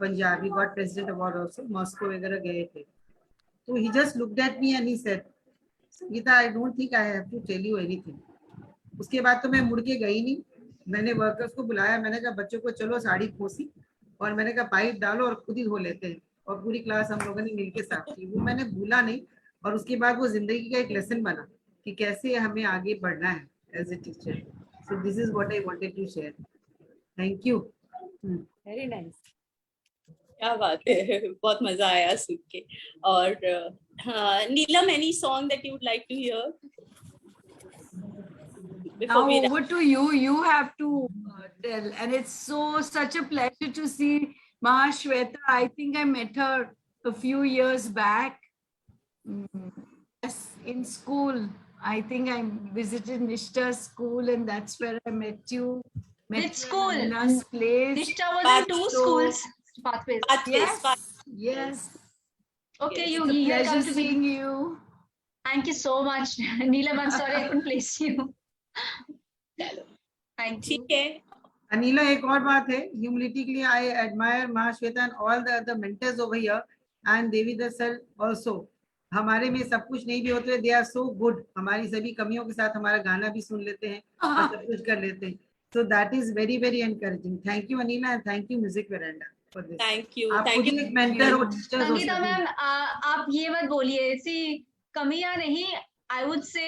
Punjab. He got president award also. Moscow वगैरह गए थे. So he just looked at me and he said, Geeta, I don't think I have to tell you anything. उसके बाद तो मैं मुड़ के गई नहीं. मैंने वर्कर्स को बुलाया, मैंने कहा बच्चों को चलो साड़ी खोसी, और मैंने कहा पाइप डालो और खुद ही धो लेते हैं, और पूरी क्लास हम लोगों ने मिलके साफ की। वो मैंने भूला नहीं, और उसके बाद वो जिंदगी का एक लेसन बना कि कैसे हमें आगे बढ़ना है as a teacher. So this is what I wanted to share. Thank you. Very nice. क्या बात है, बहुत मजा आया सुन के। और Neelam, any song that you would like to hear? Now over to you. You have to tell, and it's such a pleasure to see Mahashweta. I think I met her a few years back. Yes, in school. I think I visited Nishta's school, and that's where I met you. Which school? Nina's place. Nishta was in two schools. Pathways. Yes. Okay, Yes. you It's a here pleasure come to seeing me. you. Thank you so much, Neelam. I'm sorry I couldn't place you. Thank you. ठीक है। अनिला, एक और बात है humility के लिए, I admire Mahashweta and all the other mentors over here and Devidutt sir also. हमारे में सब कुछ नहीं भी होते, दे आर सो गुड। हमारी सभी कमियों के साथ हमारा गाना भी सुन लेते हैं और सब कुछ कर लेते हैं। So that is very very encouraging. Thank you Anila, and thank you Music Veranda for this. Thank you. आप खुद ही एक मेंटर हो, टीचर हो। संगीता मैम, आप ये मत बोलिए, ऐसी कमियां नहीं। आई वुड से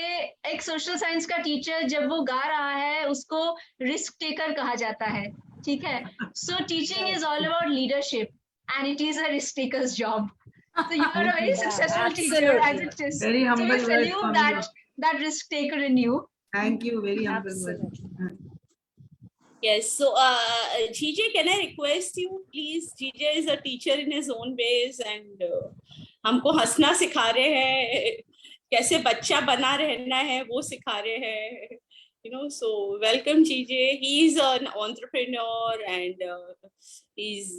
एक सोशल साइंस का टीचर जब वो गा रहा है उसको रिस्क टेकर कहा जाता है, ठीक है? So teaching is all about leadership and it is a risk takers job. So you are a very successful teacher as it is. Very humble. So we salute that risk taker in you. Thank you, very humble word. Yes, so GJ, can I request you please? GJ is a teacher in his own ways and हमको हंसना सिखा रहे हैं, कैसे बच्चा बना रहना है वो सिखा रहे हैं, you know. So welcome GJ. He is an entrepreneur and he's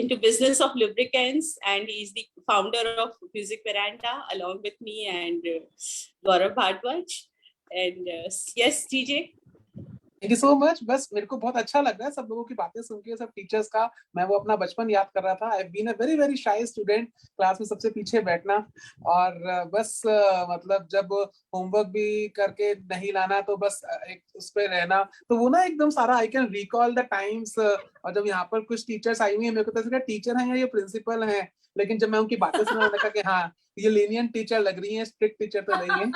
into business of lubricants, and he's the founder of Music Veranda along with me and Gaurav Bhardwaj. And yes GJ. Thank you so much. बस मेरे को बहुत अच्छा लग रहा है सब लोगों की बातें सुन के, सब टीचर्स का। मैं वो अपना बचपन याद कर रहा था। I been a very very shy student, class में सबसे पीछे बैठना, और बस मतलब जब होमवर्क भी करके नहीं लाना तो बस एक उस पे रहना। तो वो ना एकदम सारा I can recall the times. और जब यहाँ पर कुछ टीचर्स आई हुई है, मेरे को तो टीचर हैं या ये प्रिंसिपल हैं, लेकिन जब मैं उनकी बातें सुना मैंने कहा कि हाँ ये lenient टीचर लग रही है, स्ट्रिक्ट टीचर तो नहीं है।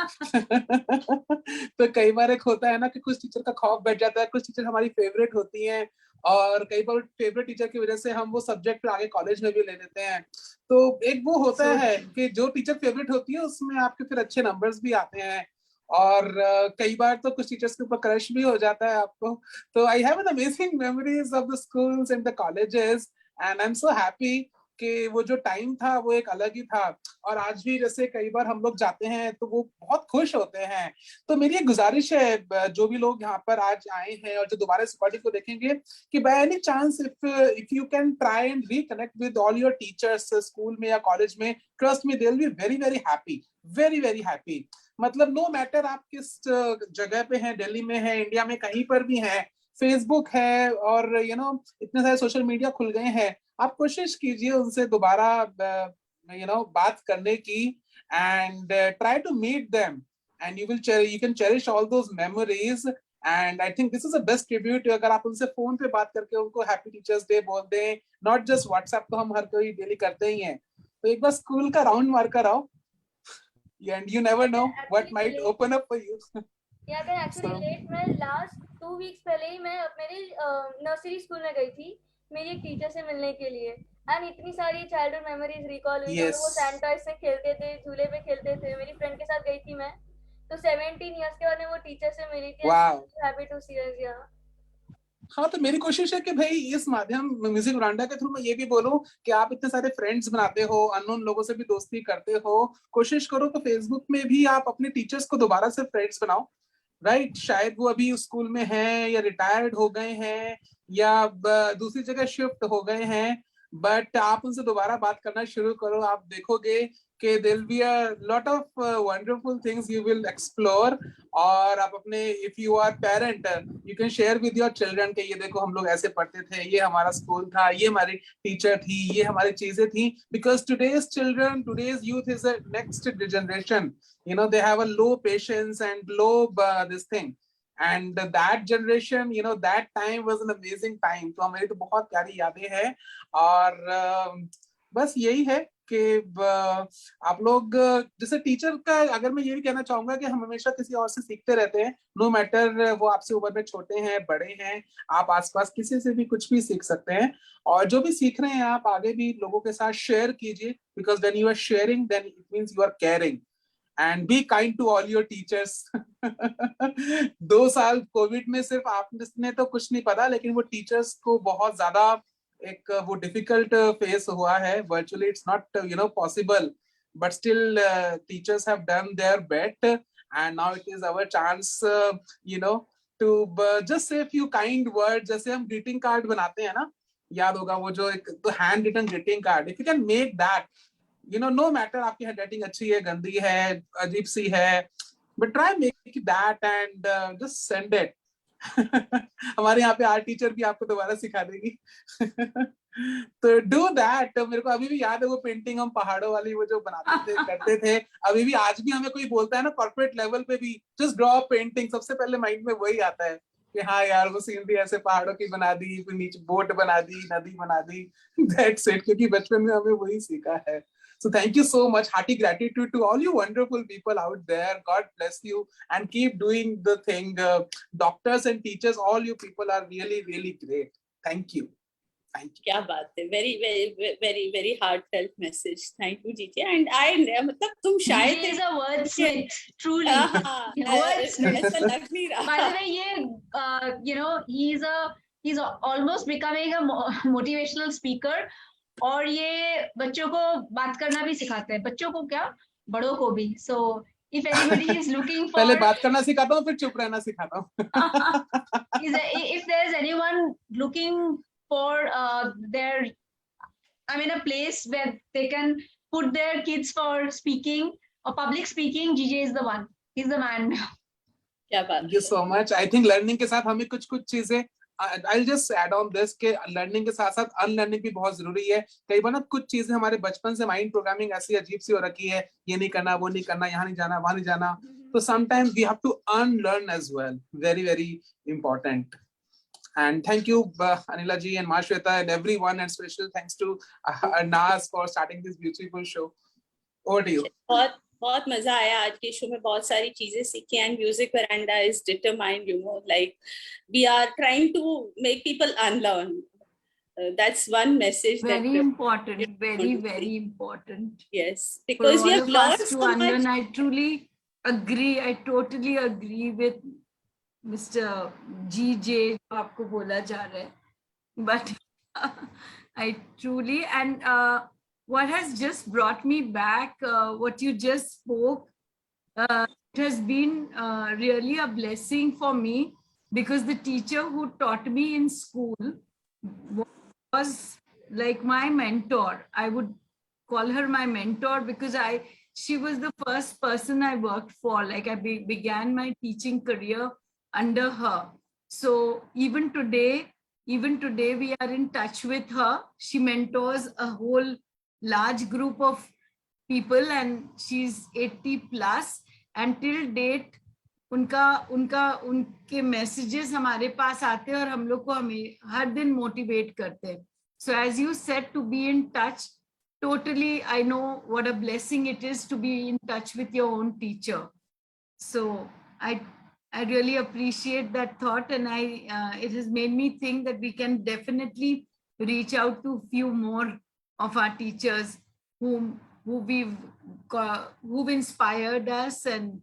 तो कई बार एक होता है ना कि कुछ टीचर का खौफ बैठ जाता है, कुछ टीचर हमारी फेवरेट होती हैं, और कई बार फेवरेट टीचर की वजह से हम वो सब्जेक्ट आगे कॉलेज में भी ले लेते हैं। तो एक वो होता है कि जो टीचर फेवरेट होती है उसमें आपके फिर अच्छे नंबर्स भी आते हैं, और कई बार तो कुछ टीचर्स के ऊपर क्रश भी हो जाता है आपको। तो I have an amazing memories of the schools and the colleges, and I am so happy कि वो जो टाइम था वो एक अलग ही था। और आज भी जैसे कई बार हम लोग जाते हैं तो वो बहुत खुश होते हैं। तो मेरी एक गुजारिश है जो भी लोग यहाँ पर आज आए हैं और जो दोबारा इस रिकॉर्डिंग को देखेंगे, कि by any chance if you can try and reconnect with all your teachers school में या कॉलेज में, trust me they will be very very happy, very very happy. मतलब नो मैटर आप किस जगह पे हैं, दिल्ली में है, इंडिया में कहीं पर भी है, फेसबुक है और यू नो इतने सारे सोशल मीडिया खुल गए हैं, आप कोशिश कीजिए उनसे दोबारा यू नो बात करने की, and try to meet them and you can cherish all those memories. And I think this is the best tribute. अगर आप उनसे फोन पे बात करके उनको हैप्पी टीचर्स डे बोल दें, नॉट जस्ट व्हाट्सएप तो हम हर कोई डेली करते ही हैं, तो एक बार स्कूल का राउंड मार कर आओ, and you never know what might open up for you. या कैन एक्चुअली रिलेट। मैं लास्ट 2 वीक्स पहले ही मैं मेरे नर्सरी स्कूल में गई थी मेरी एक टीचर से मिलने के लिए, एंड इतनी सारी चाइल्डहुड मेमोरीज रिकॉल हुई। वो सैंटा से खेलते थे, झूले पे खेलते थे, मेरी फ्रेंड के साथ गई थी मैं, तो 17 इयर्स के बाद में वो टीचर से मिली थी। हैप्पी टू सी हर। या हाँ, तो मेरी कोशिश है कि भाई इस माध्यम म्यूजिक वरांडा के थ्रू मैं ये भी बोलूं कि आप इतने सारे फ्रेंड्स बनाते हो, अननोन लोगों से भी दोस्ती करते हो, कोशिश करो तो फेसबुक में भी आप अपने टीचर्स को दोबारा से फ्रेंड्स बनाओ। राइट, शायद वो अभी स्कूल में हैं या रिटायर्ड हो गए हैं या दूसरी जगह शिफ्ट हो गए हैं, बट आप उनसे दोबारा बात करना शुरू करो। आप देखोगे कि there will be a lot of wonderful things you will explore. और आप अपने if you are parent you can share with your children कि ये देखो हम लोग ऐसे पढ़ते थे, ये हमारा स्कूल था, ये हमारी टीचर थी, ये हमारी चीजें थी। Because today's children, today's youth is a next generation, you know, they have a low patience and low this thing, and that generation, you know, that time was an amazing time. तो हमारी तो बहुत प्यारी यादें हैं और बस यही है कि आप लोग जैसे टीचर का, अगर मैं ये भी कहना चाहूंगा कि हम हमेशा किसी और से सीखते रहते हैं, नो मैटर वो आपसे उम्र में छोटे हैं बड़े हैं, आप आसपास किसी से भी कुछ भी सीख सकते हैं और जो भी सीख रहे हैं आप आगे भी लोगों के साथ शेयर कीजिए, because when you are sharing then it means you are caring and be kind to all your teachers. 2 साल कोविड में सिर्फ आपने तो कुछ नहीं पता, लेकिन वो टीचर्स को बहुत ज्यादा एक वो डिफिकल्ट फेस हुआ है. Virtually it's not you know possible, but still teachers have done their best and now it is our chance you know to just say few kind word. जैसे हम ग्रीटिंग कार्ड बनाते हैं ना, याद होगा वो जो एक तो hand written greeting card, if you can make that, you know, no matter आपकी हैंडराइटिंग अच्छी है, गंदी है, अजीब सी है, but try make that and just send it. हमारे यहाँ पे आर्ट टीचर भी आपको दोबारा सिखा देगी. तो do that. मेरे को अभी भी याद है वो पेंटिंग हम पहाड़ों वाली वो जो बनाते थे करते थे, अभी भी आज भी हमें कोई बोलता है ना कॉर्पोरेट लेवल पे भी just draw a painting, सबसे पहले माइंड में वही आता है कि हाँ यार वो सीनरी ऐसे पहाड़ों की बना दी, फिर नीचे बोट बना दी, नदी बना दी. That's it, क्योंकि बचपन में हमें वही सीखा है. So thank you so much. Hearty gratitude to all you wonderful people out there. God bless you and keep doing the thing. Doctors and teachers, all you people are really, really great. Thank you. Thank you. क्या बात है. Very, very, very, very heartfelt message. Thank you, Gigi. And I, मतलब तुम शायद Gigi is a wordsmith, truly. Wordsmith. ऐसा लग नहीं रहा. By the way, ये you know, he's almost becoming a motivational speaker. और ये बच्चों को बात करना भी सिखाते हैं, बच्चों को क्या, बड़ों को भी. So if anybody is looking for, पहले बात करना सिखाता हूँ, फिर चुप रहना सिखाता हूँ. if there is anyone looking for their, I mean, a place where they can put their kids for speaking or public speaking, Gigi is the one. He's the man. क्या बात. Thank you so much. I think learning के साथ हमें कुछ चीजें, I'll just add on this के learning के साथ साथ अनलर्निंग भी बहुत जरूरी है. कई बार ना कुछ चीजें हमारे बचपन से माइंड प्रोग्रामिंग ऐसी अजीब सी हो रखी है, ये नहीं करना, वो नहीं करना, यहाँ नहीं जाना, वहां नहीं जाना. तो sometimes we have to unlearn as well. Very, very important. And thank you Anila ji and Shweta and everyone, and special thanks to Naz for starting this beautiful show. Over to you. बहुत मजा आया आज के show में, बहुत सारी चीजें सीखी. And Music Veranda is determined, you know, like we are trying to make people unlearn. That's one message. Very that important, very important. Yes, because we have learned so much. I truly agree. I totally agree with Mr. GJ जो आपको बोला जा रहा है. But I truly, and what has just brought me back, what you just spoke, it has been really a blessing for me, because the teacher who taught me in school was like my mentor. I would call her my mentor because she was the first person I worked for. Like I began my teaching career under her. So even today we are in touch with her. She mentors a whole large group of people and she's 80 plus, and till date उनके messages हमारे पास आते हैं और हम लोग को हमें हर दिन मोटिवेट करते हैं. So as you said, to be in touch, totally I know what a blessing it is to be in touch with your own teacher. So I really appreciate that thought, and it has made me think that we can definitely reach out to few more of our teachers who've inspired us and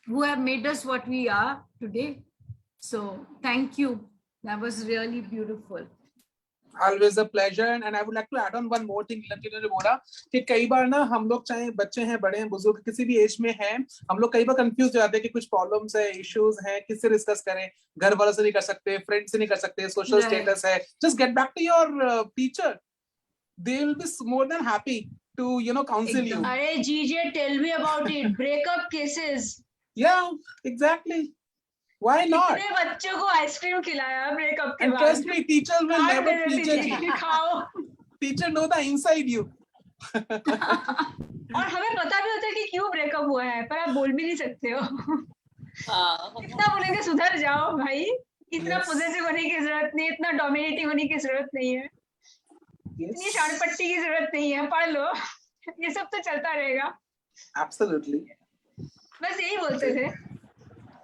who have made us what we are today. So thank you. That was really beautiful. Always a pleasure. And I would like to add on one more thing. ने बोला कि कई बार ना हम लोग चाहे बच्चे हैं, बड़े हैं, बुजुर्ग, किसी भी एज में हैं, हम लोग कई बार कंफ्यूज हो जाते हैं कि कुछ प्रॉब्लम्स है, इश्यूज हैं, किससे डिस्कस करें, घर वालों से नहीं कर सकते, फ्रेंड से नहीं कर सकते, सोशल स्टेटस है. Just get back to your teacher. They will be more than happy to, you know, counsel you. Arey GJ, tell me about it. Breakup cases. Yeah, exactly. Why not? कितने बच्चों को ice cream खिलाया breakup के बाद. And trust me, teachers will never teach खाओ. Teacher know the inside you. और हमें पता भी होता है कि क्यों ब्रेकअप हुआ है, पर आप बोल भी नहीं सकते हो. इतना बोलेंगे सुधर जाओ भाई, इतना पॉजिटिव होने की जरूरत नहीं, इतना डोमिनेटिंग होने की जरूरत नहीं है, इतनी शानपट्टी की जरूरत नहीं है, पढ़ लो, ये सब तो चलता रहेगा। एब्सोल्युटली। बस यही बोलते थे।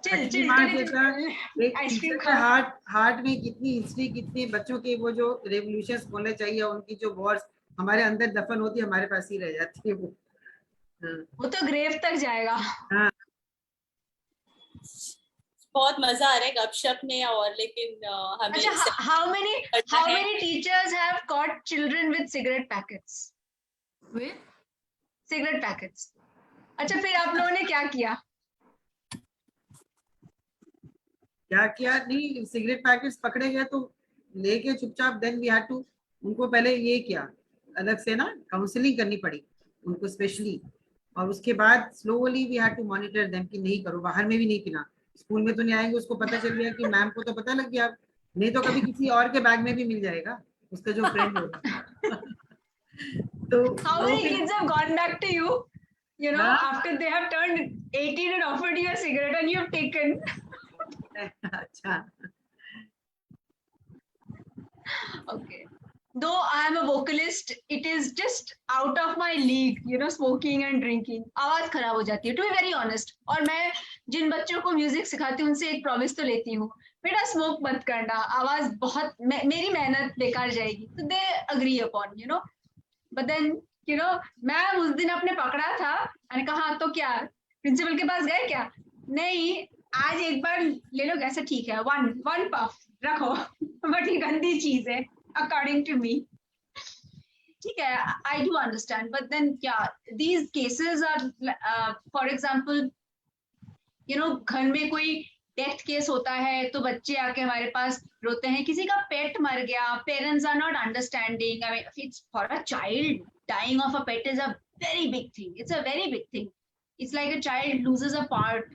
चिल चिल एक टीचर के हार्ट में कितनी हिस्ट्री, कितने बच्चों के वो जो रेवोल्यूशंस होने चाहिए, उनकी जो वॉर्स हमारे अंदर दफन होती है, हमारे पास ही रह जाती है वो तो ग्रेव तक जाएगा। हाँ। बहुत मजा आ रहा है गपशप में, और लेकिन हमें अच्छा, how many teachers have caught children with cigarette packets? With cigarette packets. अच्छा, फिर आप लोगों ने क्या किया? नहीं, सिगरेट पैकेट्स पकड़े गए तो लेके चुपचाप, देन वी हैड टू उनको पहले ये किया, अलग से ना काउंसलिंग करनी पड़ी उनको स्पेशली, और उसके बाद slowly we had to monitor them कि नहीं करो, बाहर में भी नहीं पीना, स्कूल में तो नहीं आएंगे, उसको पता चल गया कि मैम को तो पता लग गया, नहीं तो कभी किसी और के बैग में भी मिल जाएगा उसका जो फ्रेंड होगा। तो how many kids have gone back to you, you know, after they have turned 18 and offered you a cigarette and you have taken? अच्छा, okay. Though I am a vocalist, it is just out of my league, you know, smoking and drinking. आवाज खराब हो जाती है, to be very honest. और मैं जिन बच्चों को म्यूजिक सिखाती हूँ उनसे एक प्रॉमिस तो लेती हूँ, बेटा स्मोक मत करना, आवाज बहुत मेरी मेहनत बेकार जाएगी. तो they agree upon, you know. But then, you know, मैं उस दिन अपने पकड़ा था, मैंने कहा तो क्या प्रिंसिपल के पास गए क्या? नहीं, आज एक बार ले लो, कैसे ठीक है, वन पफ रखो, बट ये गंदी चीज है according to me. ठीक है, I do understand, but then क्या these cases are for example, you know, घर में कोई डेथ केस होता है तो बच्चे आके हमारे पास रोते हैं, किसी का पेट मर गया, parents are not understanding. I mean, it's for a child, dying of a pet is a very big thing. It's a very big thing. It's like a child loses a part.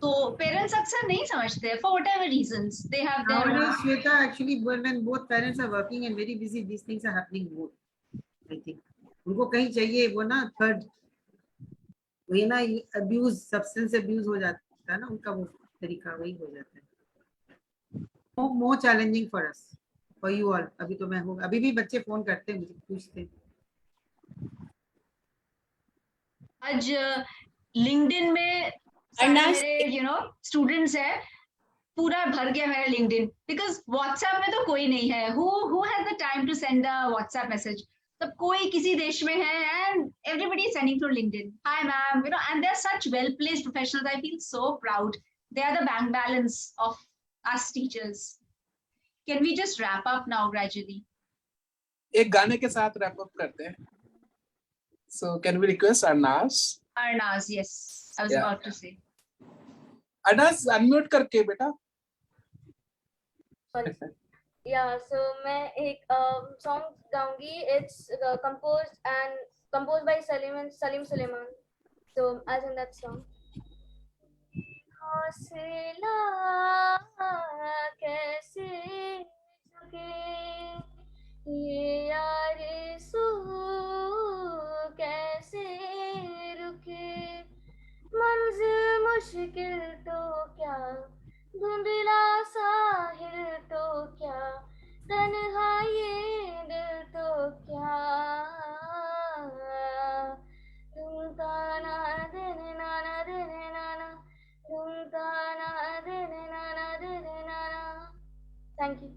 तो parents अक्सर नहीं समझते, for whatever reasons they have their nowadays, Shweta, actually when both parents are working and very busy, these things are happening more, I think. उनको कहीं चाहिए वो ना third, वही ना अब्यूज, सब्सटेंस अब्यूज हो जाता है ना उनका, वो तरीका वही हो जाता है. more challenging for us, for you all. अभी तो मैं हूँ, अभी भी बच्चे फोन करते हैं मुझे, पूछते हैं. आज लिंक्डइन में मेरे you know स्टूडेंट्स है, पूरा भर गया मेरा लिंक्डइन, बिकॉज व्हाट्सएप में तो कोई नहीं है. who has the time to send a WhatsApp message? तब कोई किसी देश में है and everybody is sending through LinkedIn. Hi ma'am, you know, and they're such well placed professionals. I feel so proud. They are the bank balance of us teachers. Can we just wrap up now gradually? एक गाने के साथ wrap up करते हैं. So can we request Arnaz? Arnaz, yes, I was about to say. Arnaz, unmute करके बेटा. Sorry. Yeah, so मैं एक song गाऊंगी. It's composed by Salim Suleiman. So I'll sing that song. हौसला कैसे झुके, ये आरज़ू कैसे रुके, मंज़िल मुश्किल तो क्या, धुंधला साहिल तो क्या, तन्हा ये दिल तो क्या. तुम ताना दिन नाना दिन नाना, तुम ताना दिन नाना दिन नाना. Thank you.